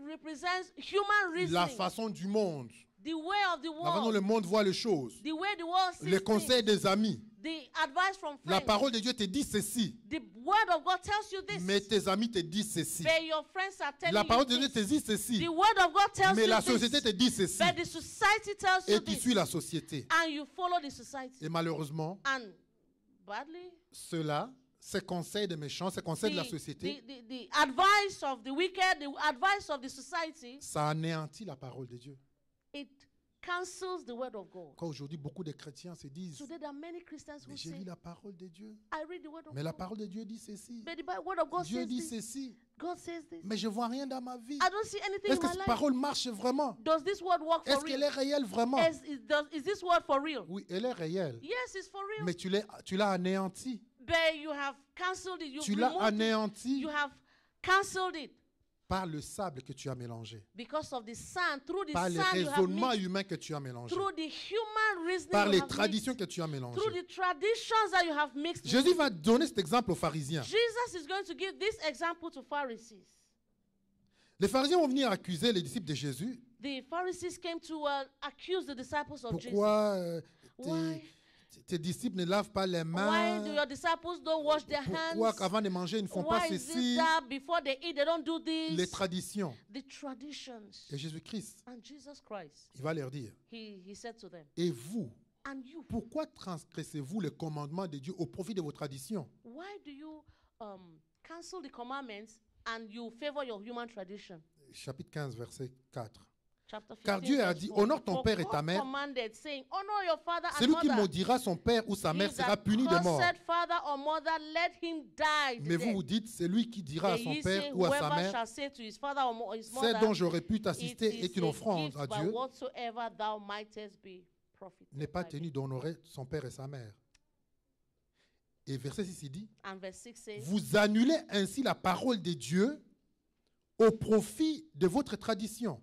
represents human La reasoning. façon du monde. The way of the La façon dont le world. monde voit les choses. The way the world sees Les conseils things. des amis. The advice from La friends. parole de Dieu te dit ceci, The word of God tells you this. mais tes amis te disent ceci. But your friends are telling La you parole de Dieu this. te dit ceci, The word of God tells mais you la this. société te dit ceci. But the society tells you Et tu this. suis la société. And you follow the society. Et malheureusement, And badly, cela, ces conseils des méchants, ces conseils de la société, the advice of the wicked, the advice of the society, ça anéantit la parole de Dieu. it cancels the word of God. Quand aujourd'hui beaucoup de chrétiens se disent, Today there are many Christians who mais j'ai say, lu la parole de Dieu. I read the word of Mais la God. parole de Dieu dit ceci. But the word of God Dieu says dit this. ceci. God says this. Mais je vois rien dans ma vie. I don't see anything Est-ce in que my cette life. parole marche vraiment? Does this word work Est-ce for qu'elle real? est réelle vraiment? Is this word for real? Oui, elle est réelle. Yes, it's for real. Mais tu l'as anéanti. But you have cancelled it. Tu You've l'as removed it. anéanti You have cancelled it par le sable que tu as mélangé. because of the sand, through the Par les sand you have raisonnements mixed, humains que tu as mélangés. through the human reasoning Par you les have traditions mixed, que tu as mélangées. through the traditions that you have mixed. with Jésus it. va donner cet exemple aux pharisiens. Jesus is going to give this example to Pharisees. Les pharisiens vont venir accuser les disciples de Jésus. The Pharisees came to accuse the disciples of Jesus. Pourquoi Why? tes disciples ne lavent pas les Why mains? do your disciples don't wash their Pourquoi hands? avant de manger, ils ne font pas Why is ceci? it that before they eat, they don't do Les this? traditions. The traditions. Et Jésus-Christ, And Jesus Christ, il va leur dire, he said to them, et vous, and you, pourquoi transgressez-vous les commandements de Dieu au profit de vos traditions? why do you cancel the commandments and you favor your human tradition? Chapitre 15, verset 4. Chapter 15, Car Dieu a verse dit, 4. honore ton For père et God ta mère. commanded, saying, honor your father and Celui qui mother. maudira son père ou sa mère He sera that puni de mort. cursed father or mother, let him die. Mais vous vous dites, celui qui dira à But son ye père say, ou à sa whoever mère, shall say to his father or his c'est mother, dont j'aurais pu it t'assister is est une a offrande gift à by Dieu, whatsoever thou mightest be profited n'est pas by tenu it. d'honorer son père et sa mère. Et verset 6, il dit, And verse 6 says, vous annulez ainsi la parole de Dieu au profit de votre tradition.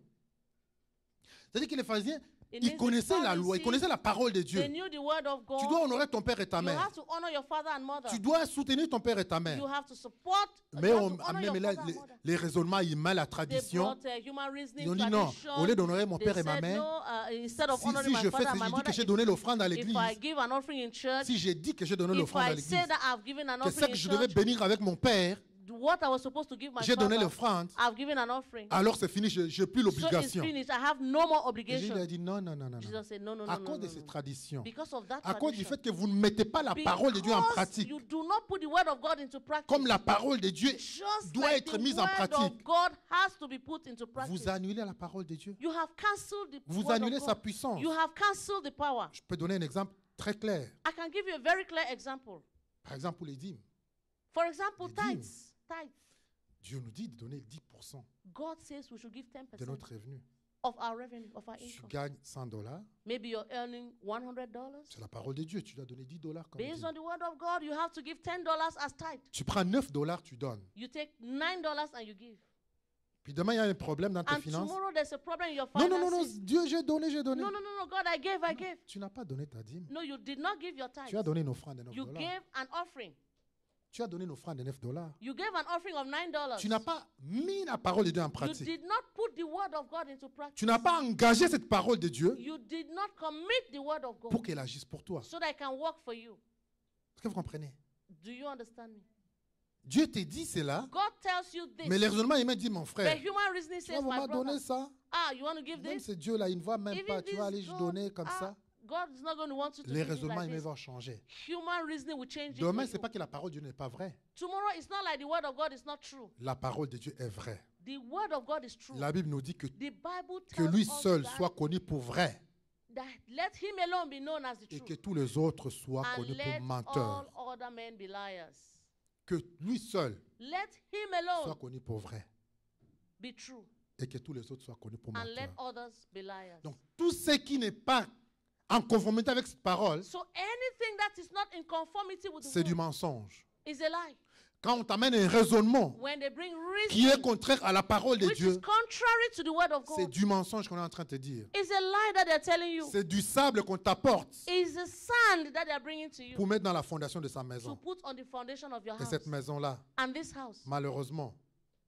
C'est-à-dire que les pharisiens, it ils means the connaissaient la loi, ils Pharisees, connaissaient la parole de Dieu. they knew the word of God. Tu dois honorer ton père et ta You mère. have to honor your father and mother. Tu dois soutenir ton père et ta You mère. have to support. Mais you have on to honor amenait your là father and mother. les raisonnements humains, la They tradition. brought human reasoning, Ils ont dit non, tradition. au lieu d'honorer mon They père et ma said mère, no, instead of si honoring je my fais father ça, and my je dis mother, que j'ai donné l'offrande à if l'église, I give an offering in church, si j'ai dit que j'ai donné if l'offrande à I l'église, say that I've given an que offering c'est in que je devais church, bénir avec mon père, what I was supposed to give my j'ai donné father, l'offrande, I've given an offering. alors c'est fini, je n'ai plus So it's l'obligation. finished. I have no more Et Jésus obligation. lui a dit non, non, non, non, non. Jesus said, no, no, no, À no, cause no, de no, ces no. traditions, Because of that à cause du tradition. fait que vous ne mettez pas la parole de Dieu en Because pratique, you do not put the word of God into practice. comme la parole de Dieu Just doit like être the mise en word pratique, of God has to be put into practice. vous annulez la parole de Dieu. You have cancelled the Vous word annulez of sa God. puissance. You have cancelled the power. Je peux donner un exemple très clair. I can give you a very clear example. Par exemple, pour les dîmes. For example, Les dîmes. tithes. Dieu nous dit de donner 10% God says we should give de 10% notre revenu. of our revenue, of our Tu income. gagnes $100, Maybe you're earning $100. c'est la parole de Dieu, tu dois donner $10 comme Based dîme. on the word of God, you have to give $10 as tithe. Tu prends $9, tu donnes. You take $9 and you give. Puis demain, il y a un problème dans tes And finances. tomorrow there's a problem in your Non, finances. non, non, non, Dieu, j'ai donné, j'ai donné. No, no, no, no, God, I gave. Tu n'as pas donné ta dîme. No, you did not give your tithe. Tu as donné une offrande de You $9. gave an offering. Tu as donné une offrande de $9. You gave an offering of $9. Tu n'as pas mis la parole de Dieu en You pratique. did not put the word of God into practice. Tu n'as pas engagé cette parole de Dieu You did not commit the word of God pour qu'elle agisse pour toi. so that I can work for you. Est-ce que vous comprenez? Do you understand me? Dieu te dit cela, God tells you this. mais les raisonnements, il m'a dit, mon The frère, human reasonning tu vas says, my vraiment brother, donner ça? you want to give Même this? ce Dieu-là, il ne voit même Even pas. Tu vas this aller juste God, donner comme ça. God is not going to want you to Les think it raisonnements like humains this. vont changer. Human reasoning will change it Demain, for ce n'est you. pas que la parole de Dieu n'est pas vraie. Tomorrow, it's not like the word of God is not true. La parole de Dieu est vraie. The word of God is true. La Bible nous dit que The Bible que tells lui us seul that, soit connu pour vrai that let him alone be known as the et truth. que tous les autres soient And connus let pour menteurs. all other men be liars. Que lui seul Let him soit alone connu pour vrai be true. et que tous les autres soient connus pour And let menteurs. others be liars. Donc, tout ce qui n'est pas en conformité avec cette parole, So anything that is not in conformity with the c'est du word mensonge. is a lie. Quand on t'amène un raisonnement When they bring qui est reason contraire à la parole de which is Dieu, contrary to the word of c'est God, du mensonge qu'on est en train de te dire. it's a lie that they're telling you. C'est du sable qu'on t'apporte It's the sand that they're bringing to you pour mettre dans la fondation de sa to maison. put on the foundation of your Et house. cette maison-là, And this house, malheureusement,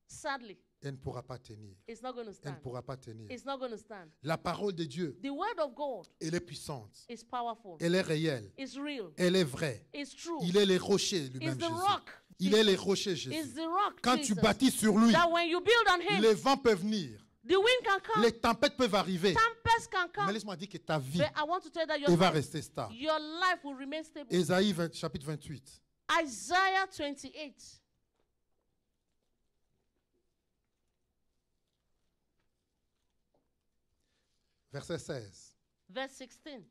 sadly, elle ne pourra pas tenir. it's not going to Elle ne stand. pourra pas tenir. It's not going to stand. La parole de Dieu, The word of God elle est puissante. is powerful. Elle est réelle. It's real. Elle est vraie. It's true. Il est les rochers It's lui-même, the Jésus. rock. Il est les rochers, It's Jésus. the rock. Quand tu Jesus, bâtis sur lui, that when you build on him, les vents peuvent venir. the wind can come, Les tempêtes peuvent arriver. tempest can Mais come. laisse-moi dire que ta vie, But I want to tell you that elle va your life, rester stable. your life will remain stable. Ésaïe chapitre 28. Isaiah 28. Verset 16. Verse 16.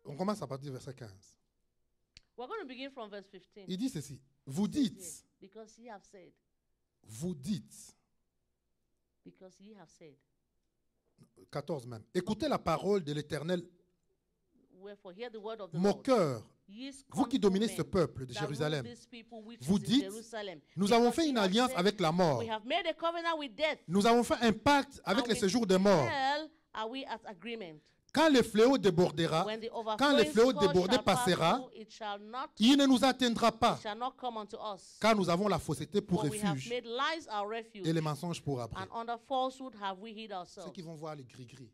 On commence à partir du verset 15. We're going to begin from verse 15. Il dit ceci. Vous dites, Because ye have said, vous dites, because ye have said, 14 même, écoutez la parole de l'Éternel, wherefore hear the word of the mon Lord. cœur, Ye vous qui scornful dominez men ce peuple de that rule Jérusalem. this people which Vous is in dites, Jerusalem. nous avons Because fait ye une have alliance said, avec la mort. we have made a covenant with death. Nous avons fait un pacte avec and les with séjours des morts. hell are we at agreement. Quand le fléau débordera, When the quand le overflowing fléau scourge débordé shall pass passera, through, it shall not, il ne nous atteindra pas, shall not come unto us. car nous avons la fausseté pour For we have refuge made lies our refuge, et les mensonges pour abri. and under falsehood have we hid Ceux ourselves. qui vont voir les gris-gris,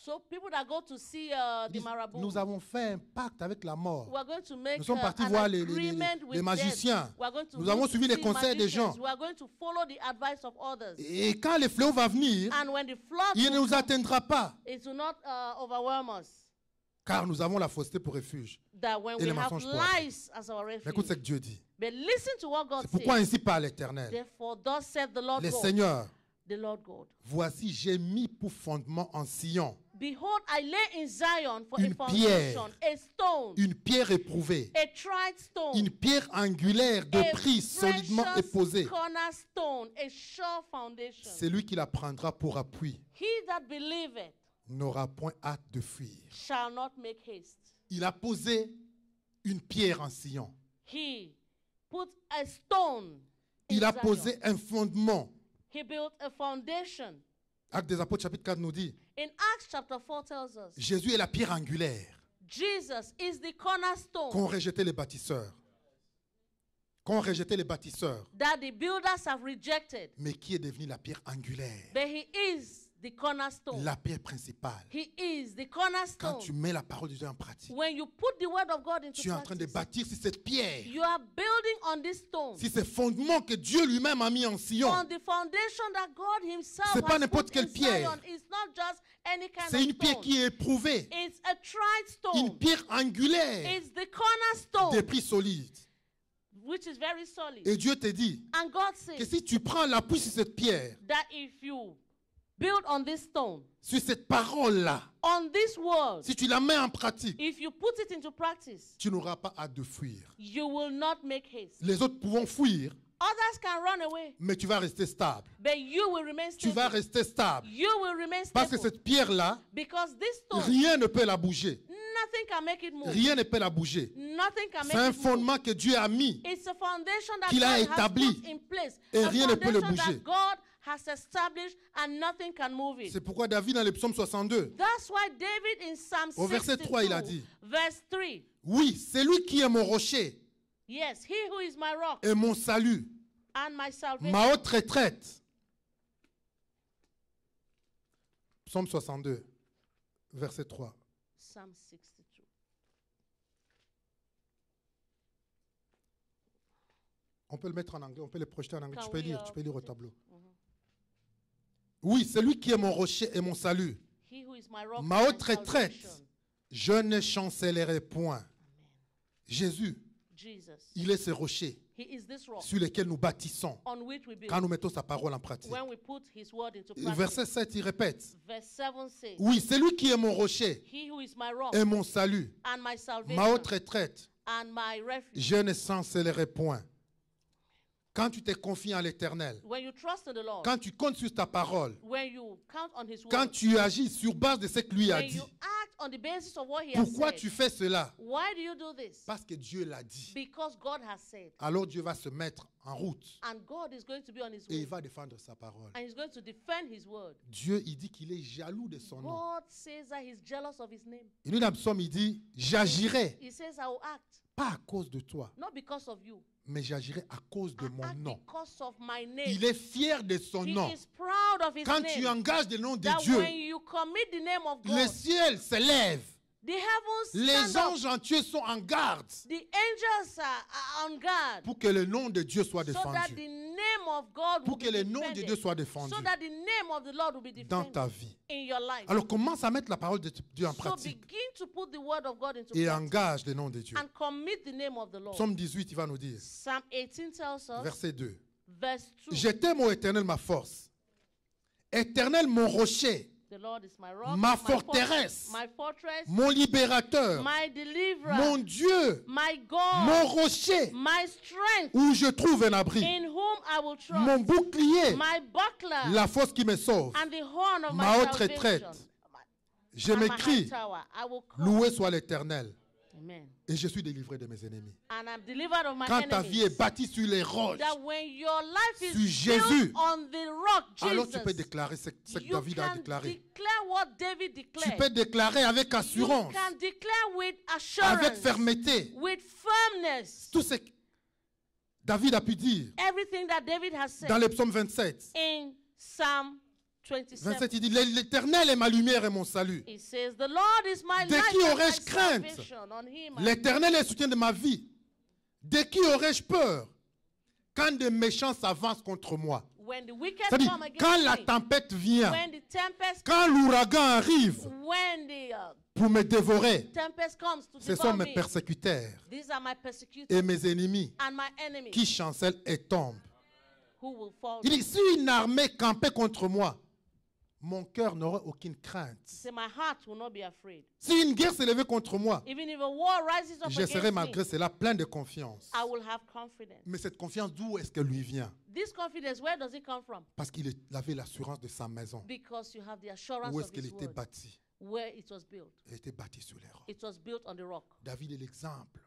So people that go to see ils the disent, marabout, nous avons fait un pacte avec la mort. we are going to make Nous sommes partis an voir agreement with les magiciens. death. We are going to Nous avons look to suivi les see conseils des magicians. gens. We are going to follow the advice of others. Et quand le fléau va venir, And when the flood il ne will nous come, atteindra pas, it will not overwhelm us. car nous avons la fausseté pour refuge. That when Et we les have mensonges pour abri. lies as our Mais refuge. écoute ce que Dieu dit. But listen to what God C'est pourquoi says. ainsi parle l'Éternel. Therefore, thus said the Lord Les God, seigneurs, the Lord God. voici, j'ai mis pour fondement en Sion Behold, I lay in Zion for Une a foundation, a stone, une pierre éprouvée, a tried stone, une pierre angulaire de a prix solidement precious éposée. cornerstone, a sure foundation. C'est lui qui la prendra pour appui, He that believeth n'aura point hâte de fuir. shall not make haste. Il a posé une pierre en Sion. He put a stone in Il a Zion. posé un fondement. He built a foundation. Actes des Apôtres chapitre 4 nous dit, In Acts chapter 4 tells us, Jésus est la pierre angulaire Jesus is the cornerstone qu'ont rejeté les bâtisseurs. Qu'ont rejeté les bâtisseurs. that the builders have rejected. Mais qui est devenu la pierre angulaire? But he is the cornerstone. La pierre principale. He is the Quand cornerstone. tu mets la parole de Dieu en pratique, When you put the word of God into tu es en train de practice, bâtir sur cette pierre. you are building on this stone, Si ces fondements que Dieu lui-même a mis en Sion, on the foundation that God himself C'est pas has n'importe put quelle in pierre. Zion. It's not just any kind c'est of une pierre stone. qui est éprouvée. It's a tried Une stone. pierre angulaire It's the cornerstone, des prix solides. which is very solid. Et Dieu te dit And God que says si tu prends l'appui sur cette pierre, that if you build on this stone, sur cette parole-là, on this word, si tu la mets en pratique, if you put it into practice, tu n'auras pas hâte de fuir. you will not make haste. Les autres pourront fuir, Others can run away, mais tu vas rester stable. but you will remain Tu vas stable. rester stable. You will remain Parce que stable. cette pierre-là, Because this stone, rien ne peut la bouger. nothing can make it move. Rien ne peut la bouger. Nothing can C'est make un it move. fondement que Dieu a mis. It's a foundation that qu'il a God has établi. put in place. Et A rien ne peut le foundation bouger. that God has established and nothing can move it. C'est pourquoi David, dans le psaume 62, That's why David in Psalm Au verset 62, 3, il a dit, verse 3, oui, c'est lui qui est mon rocher yes, he who is my rock et mon salut, and my salvation. ma haute retraite. Psaume 62, verset 3. Psalm 62. On peut le mettre en anglais, on peut le projeter en anglais. Can Tu peux we, lire, tu peux lire au tableau. Mhm. Oui, c'est lui qui est mon rocher et mon salut. He who is my rock Ma and haute retraite, salvation. je ne chancellerai point. Amen. Jésus, Jesus. il est ce rocher He is this rock sur lequel nous bâtissons on which we build. quand nous mettons sa parole en pratique. When we put his word into Et practice. verset 7, il répète. Verse 7 says, Oui, c'est lui qui est mon rocher he who is my rock et mon salut. and my salvation Ma haute retraite, and my refuge. je ne chancellerai point. Quand tu te confies en l'Éternel, When you trust in the Lord, quand tu comptes sur ta parole, when you count on his quand word, tu agis sur base de ce que lui a when dit, you act on the basis of what he has pourquoi said, tu fais cela? why do you do this? Parce que Dieu l'a dit. Because God has said. Alors Dieu va se mettre en route And God is going to be on his et il way. va défendre sa parole. And he's going to defend his word. Dieu, il dit qu'il est jaloux de son nom. God says that he's jealous of his name. Et lui, dans le psaume, il dit, j'agirai, He says, I will act, pas à cause de toi, not because of you, mais j'agirai à cause de I mon act nom. because of my name. Il est fier de son He nom. is proud of his Quand name. tu engages le nom de That Dieu, when you commit the name of le God, ciel s'élève. the heavens Les stand up. anges en Dieu sont en garde The angels are on guard. pour que le nom de Dieu soit So that défendu. the name of God will Pour que be le nom de defended. Dieu soit défendu So that the name of the Lord will be dans defended ta vie. in your life. Alors commence à mettre la parole de Dieu en So pratique begin to put the word of God into et practice engage le nom de Dieu. and commit the name of the Lord. Psaume 18, il va nous dire, Psalm 18 tells us, verset 2. verse 2, Je t'aime, ô Éternel, ma force. Éternel, mon rocher, the Lord is my rock, ma my forteresse, my fortress, mon libérateur, my deliverer, mon Dieu, my God, mon rocher, my strength, où je trouve un abri, in whom I will trust, mon bouclier, my buckler, la force qui me sauve. and the horn of ma my haute salvation. retraite. Je And my high m'écris, tower. I will call. loué soit l'Éternel, Amen. et je suis délivré de mes ennemis. And I'm delivered of my Quand ta vie est enemies. bâtie sur les roches, That when your life is sur built Jésus, on the rock, alors tu Jesus, peux déclarer ce que you David a can déclaré. declare what David Tu declared. peux déclarer avec You assurance, can declare with avec assurance, fermeté, with firmness, tout ce que David a pu dire everything that David has said dans le psaume 27. in Psalm 27. 27, il dit, l'Éternel est ma lumière et mon salut. It says, the Lord is my De light qui and my aurais-je crainte? salvation. On him I L'Éternel est le soutien de ma vie. De qui aurais-je peur quand des méchants s'avancent contre moi? when the wicked C'est-à-dire, come against quand la me, tempête vient, when the tempest, quand l'ouragan arrive when the pour me dévorer, tempest comes to ce devour sont mes me, persécuteurs these are my persecutors et mes ennemis and my enemies qui chancellent et tombent. who will fall. Il dit, si une armée campait contre moi, mon cœur n'aurait aucune crainte. Say, my heart will not be afraid. Si une guerre s'élevait contre moi, Even if a war rises up je serais against malgré me, cela plein de confiance. I will have confidence. Mais cette confiance, d'où est-ce qu'elle lui vient? This confidence, where does it come from? Parce qu'il avait l'assurance de sa maison. Because you have the assurance Où of est-ce qu'elle his était word, bâtie? where it was built. Elle était bâtie sur les rocs. It was built on the rock. David est l'exemple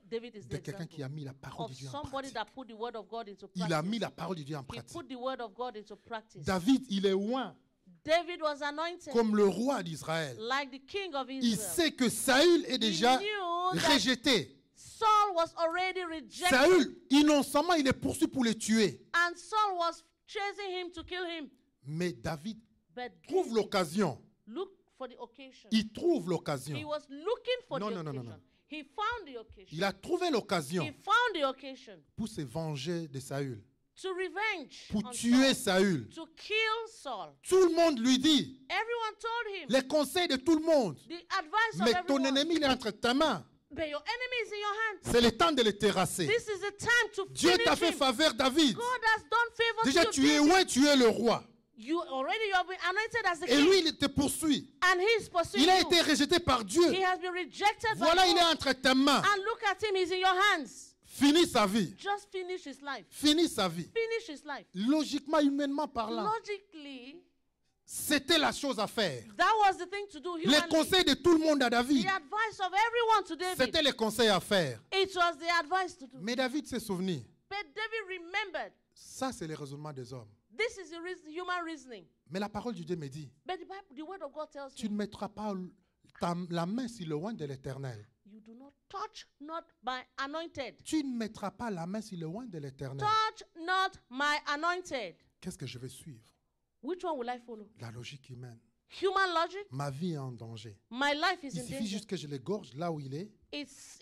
David is the de quelqu'un qui a example mis la parole of de Dieu en somebody pratique. that put the word of God into Il a mis practice. la parole de Dieu en He pratique. put the word of God into practice. David, il est loin David was anointed comme le roi d'Israël. like the king of Il Israel. sait que Saül est déjà knew that rejeté. Saul was already rejected, Saül, innocemment, il est poursuivi pour le tuer. and Saul was chasing him to kill him. Mais David But trouve David l'occasion. looked for the occasion. Il trouve He l'occasion. was looking for Non, the non, non, non, occasion. non. He found the occasion. Il a trouvé l'occasion He found the occasion pour se venger de Saül, to revenge pour on tuer Saul, Saül. to kill Saul. Tout le monde lui dit, Everyone told him, les conseils de tout le monde. the advice Mais of ton everyone, ennemi, il est entre ta main. but your enemy is in your hands. C'est le temps de le terrasser. This is the time to Dieu t'a finish fait him. faveur, David. God has done favor Déjà, to tu es you. loin, tu es le roi. You have been anointed as the Et king, lui, il te poursuit. and he is pursuing Il a you. été rejeté par Dieu. He has been rejected Voilà, by il est God. entre tes mains. And look at him, he's in your hands. Finis sa vie. Just finish his life. Finis sa vie. Finish his life. Logiquement, humainement parlant, Logically, c'était la chose à faire. that was the thing to do. Les Humanly. conseils de tout le monde à David, The advice of everyone to David. c'était les conseils à faire. It was the advice to do. Mais David s'est souvenu. But David remembered. Ça, c'est le raisonnement des hommes. This is the human reasoning. Mais la parole du Dieu me dit, But the Bible, the word of God tells tu you, ne mettras pas la main sur le oint de l'Éternel. you do not touch not my anointed. Tu ne mettras pas la main sur le oint de l'Éternel. Touch not my anointed. Qu'est-ce que je vais suivre? Which one will I follow? La logique humaine. human logic, ma vie est en danger. my life is Il in suffit danger. juste que je l'égorge là où il est It's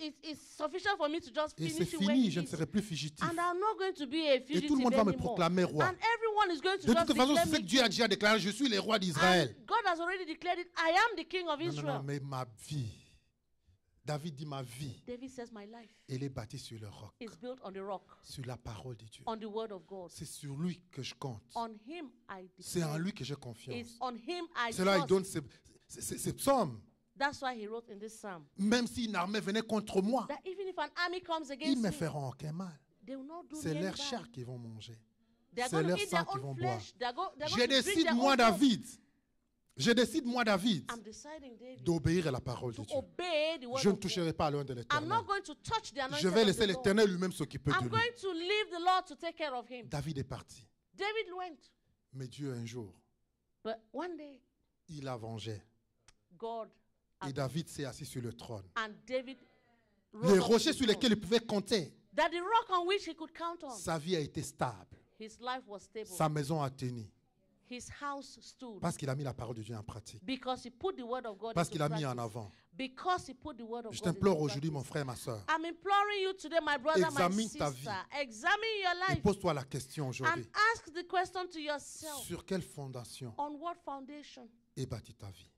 sufficient for me to just et c'est finish it where fini, he je ne is. serai plus fugitif. And I'm not going to be a Et fugitive tout le monde va me anymore. proclamer roi. And everyone is going to De just toute façon, declare c'est ce que me Dieu a king. déjà déclaré, je suis le roi d'Israël. And God has already declared it. I am the king of Non, non, Israel. non, mais ma vie, David dit ma vie, David says, my life elle est bâtie sur le roc, is built on the rock, sur la parole de Dieu. on the word of God. C'est sur lui que je compte. On him I C'est en depend. lui que j'ai It's confiance. on him I C'est là il trust. donne ces psaumes. That's why he wrote in this psalm Même si une armée venait contre moi, that even if an army comes ils against ne me me, feront aucun mal. they will not do me C'est any leur bad. chair qu'ils vont manger. They're C'est going to leur eat sang their qu'ils vont own boire. flesh. They're Je going to drink décide, their moi, own blood. David, je décide, moi, David, I'm deciding, David, d'obéir à la parole de to Dieu. obey the word Je ne of God. toucherai pas à l'un de I'm l'Éternel. not going to touch the anointed Je vais of laisser the Lord. l'Éternel lui-même s'occuper de I'm lui. going to leave the Lord to take care of him. David est parti. David went, Mais Dieu, un jour, but one day, il a vengé. God Et David s'est assis sur le trône. and David Les rose up rochers to sur the lesquels il pouvait compter, throne. That the rock on which he could count on, sa vie a été stable. his life was stable. Sa maison a tenu. His house stood Parce qu'il a mis la parole de Dieu en pratique. because he put the word of God Parce into qu'il a mis en practice. avant. Because he put the word of Je God into t'implore aujourd'hui, mon practice. frère, ma soeur, I'm imploring you today, my brother, my Examine ta sister, vie. examine your et life pose-toi la question and aujourd'hui. ask the question to yourself. Sur quelle fondation On what foundation est bâtie ta vie?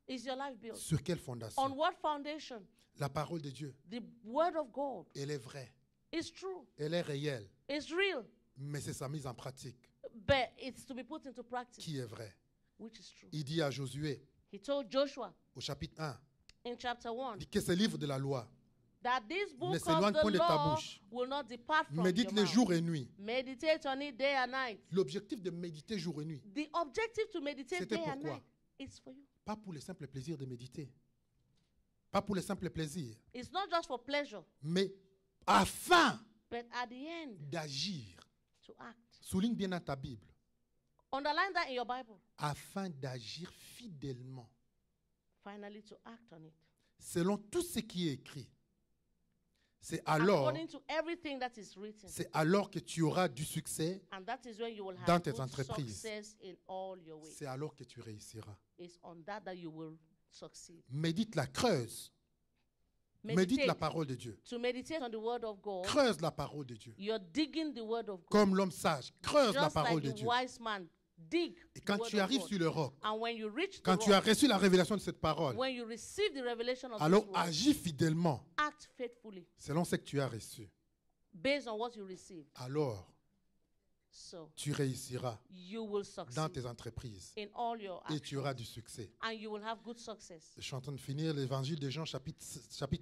is your life built? Sur quelle On fondation? what foundation? La parole de Dieu, The word of God elle est vraie, is true. elle est réelle, It's real. mais c'est sa mise en pratique But it's to be put into practice, qui est vraie. which is true. Il dit à Josué, He told Joshua au chapitre 1, in chapter 1 il dit que ce livre de la loi that this ne book of s'éloigne point the de ta law bouche. will not depart from your Médite-le mouth. jour et nuit. Meditate on it day and night. L'objectif de méditer jour et nuit, The objective to meditate C'était day and pourquoi? night is for you. pas pour le simple plaisir de méditer, pas pour le simple plaisir, It's not just for pleasure, mais afin but at the end, d'agir. to act. Souligne bien dans ta Bible, Underline that in your Bible. afin d'agir fidèlement, Finally, to act on it. selon tout ce qui est écrit. C'est alors, According to everything that is written. c'est alors que tu auras du succès, And that is when you will dans have tes good entreprises. success in all your ways. c'est alors que tu réussiras. It's on that that you will succeed. Médite la creuse, médite la parole de Dieu, To meditate on the word of God, creuse la parole de Dieu. you're digging the word of God. Comme l'homme sage, creuse la Just parole like de the Dieu. wise man dig Et the quand word tu of arrives God. sur le roc, And when you reach the quand tu as rock, reçu la révélation de cette parole, when you receive the revelation of alors this word, agis fidèlement act faithfully selon ce que tu as reçu. based on what you receive. Alors, So tu réussiras you will dans succeed tes entreprises in all your et tu actions. auras du succès. And you will have good success. Je suis en train de finir l'évangile de Jean chapitre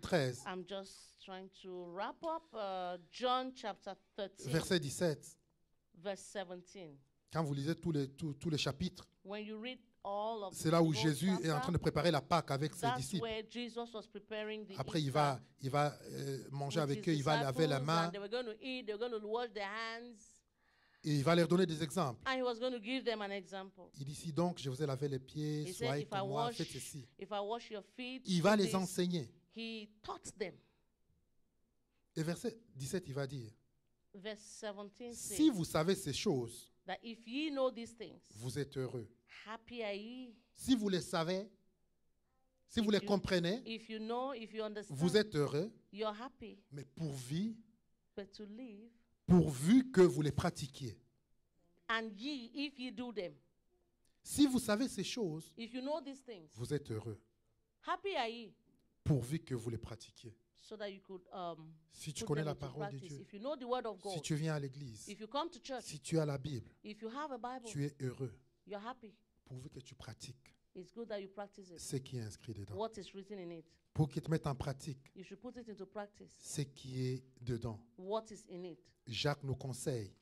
13, I'm just trying to wrap up John chapter 13, verset 17. verse 17. Quand vous lisez tous les chapitres, When you read all of c'est là où the whole Jésus est en train de chapter, préparer la Pâque avec ses that's disciples. where Jesus was preparing the Après, il Easter va manger with avec his eux, il va laver la disciples, main and they were going to eat, they were going to wash their hands, et il va leur donner des exemples. and he was going to give them an example. Il dit, si donc je vous ai lavé les pieds, He said, soyez if I comme moi, wash, faites ceci. if I wash your feet, Il va do les this. enseigner. He taught them. Et verset 17, il va dire, Verse 17 si says vous savez ces choses, that if ye know these things, vous êtes heureux. happy are ye. Si vous les savez, si vous les comprenez, If you know, if you understand, vous êtes heureux, you're happy. mais But to live, pourvu que vous les pratiquiez. and ye, if ye do them, Si vous savez ces choses, if you know these things, vous êtes heureux, happy are ye, pourvu que vous les pratiquiez. so that you could Si tu put connais them la into parole de practice. Dieu, If you know the word of si God, tu viens à l'église, if you come to church, si tu as la Bible, if you have a Bible, tu es heureux, you're happy. pourvu que tu pratiques It's good that you practice it. ce qui est inscrit dedans. What is written in it, Pour qu'ils te mettent en pratique you should put it into practice. ce qui est dedans. What is in it? Jacques nous conseille,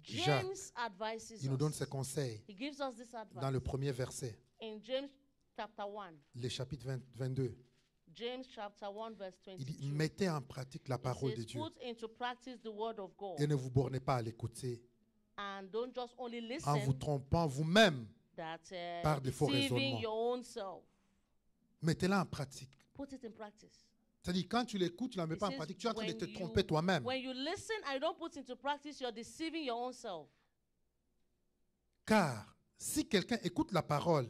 James advises il nous donne us. ses conseils He gives us this dans advice le premier verset, in James chapter 1. les chapitres 22. James chapter 1 verse Il dit, 22. mettez en pratique la It parole de says, Dieu put into practice the word of God, et ne vous bornez pas à l'écouter and don't just only en vous listen, trompant vous-même. that par de faux deceiving raisonnements. your own self. Mettez-la en pratique. Put it in practice. C'est-à-dire, quand tu l'écoutes, tu ne la mets It pas en says pratique, tu es en train de when te you- tromper toi-même. When you listen and you don't put into practice, you're deceiving your own self. Car Si quelqu'un écoute la parole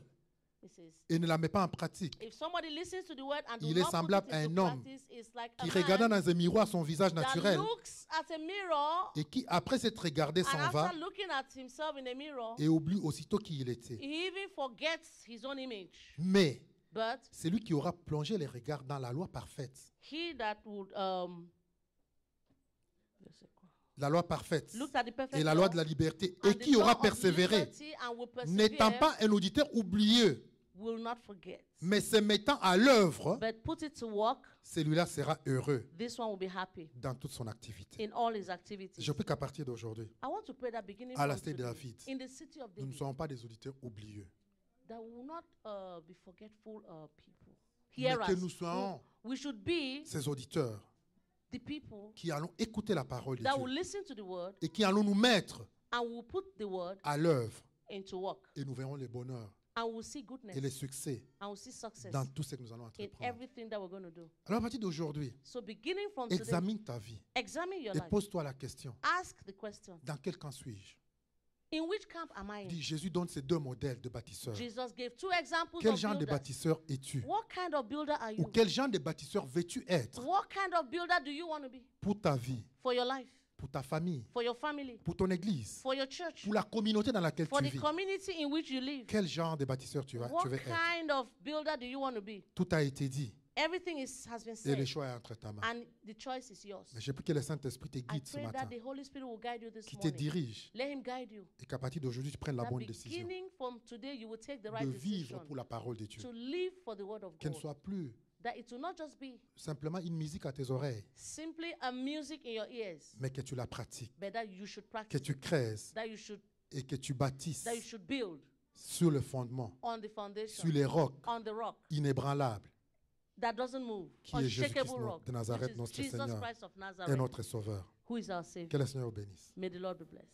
It says, et ne la met pas en pratique, if somebody listens to the word and il does est not put semblable it à into un homme practice, it's like a qui, regardant man dans un miroir son visage that naturel, looks at a mirror et qui, après s'être regardé, and s'en va after looking at himself in a mirror, et oublie aussitôt qui il était. he even forgets his own image. Mais But c'est lui qui aura plongé les regards dans la loi parfaite. he that would La loi parfaite look at the perfect et la law loi de la liberté, and et the qui law aura of persévéré, liberty and will n'étant persevere, pas un auditeur oublieux, will not forget. mais se mettant à l'œuvre, But put it to work, celui-là sera heureux this one will be happy dans toute son activité. in all his activities. Je prie qu'à partir d'aujourd'hui, I want to pray that beginning à la from cité de today, David, in the city of nous ne David, soyons pas des auditeurs oublieux, that we will not be forgetful people. mais Hearers. que nous soyons We should be ces auditeurs the people qui allons écouter la parole de that will Dieu listen to the word et qui allons nous mettre and will put the word à l'œuvre, into work et nous verrons les bonheurs and we'll see goodness et les succès and we'll see success dans tout ce que nous allons in entreprendre. everything that we're going to do. Alors à partir d'aujourd'hui, So beginning from today, examine ta vie examine your et life. pose-toi la question, Ask the question, dans quel camp suis-je? in which camp am I in? Dis, Jésus donne ces deux modèles de bâtisseurs. Jesus gave two examples Quel of genre de builders. bâtisseur es-tu? What kind of builder are Ou you? quel genre de bâtisseur veux-tu être What kind of builder do you want to be pour ta vie, for your life, pour ta famille, for your family, pour ton église, for your church, pour la communauté dans laquelle for tu the vis? community in which you live? Quel genre de bâtisseur tu veux What être? kind of builder do you want to be? Tout a été dit Everything has been et le said, choix est entre ta main. and the choice is yours. Mais je prie que le Saint-Esprit te I guide ce pray matin, that the Holy Spirit will guide you this qui te morning. dirige Let him guide you. et qu'à partir d'aujourd'hui, tu prennes la That bonne décision beginning from today, you will take the de right vivre decision pour la parole de Dieu. to live for the word of Qu'elle ne God. soit plus That it will not just be simplement une musique à tes oreilles, simply a music in your ears, mais que tu la pratiques, but that you should que practice, tu crées that you should et que tu bâtisses build sur le fondement, on the foundation, sur les rocs on the rock inébranlables, that doesn't move, qui est Jésus-Christ unshakable rock, de Nazareth, which notre is Jesus Seigneur Christ of et Nazareth, notre Sauveur. who is our Savior. Que le Seigneur vous bénisse. May the Lord be blessed.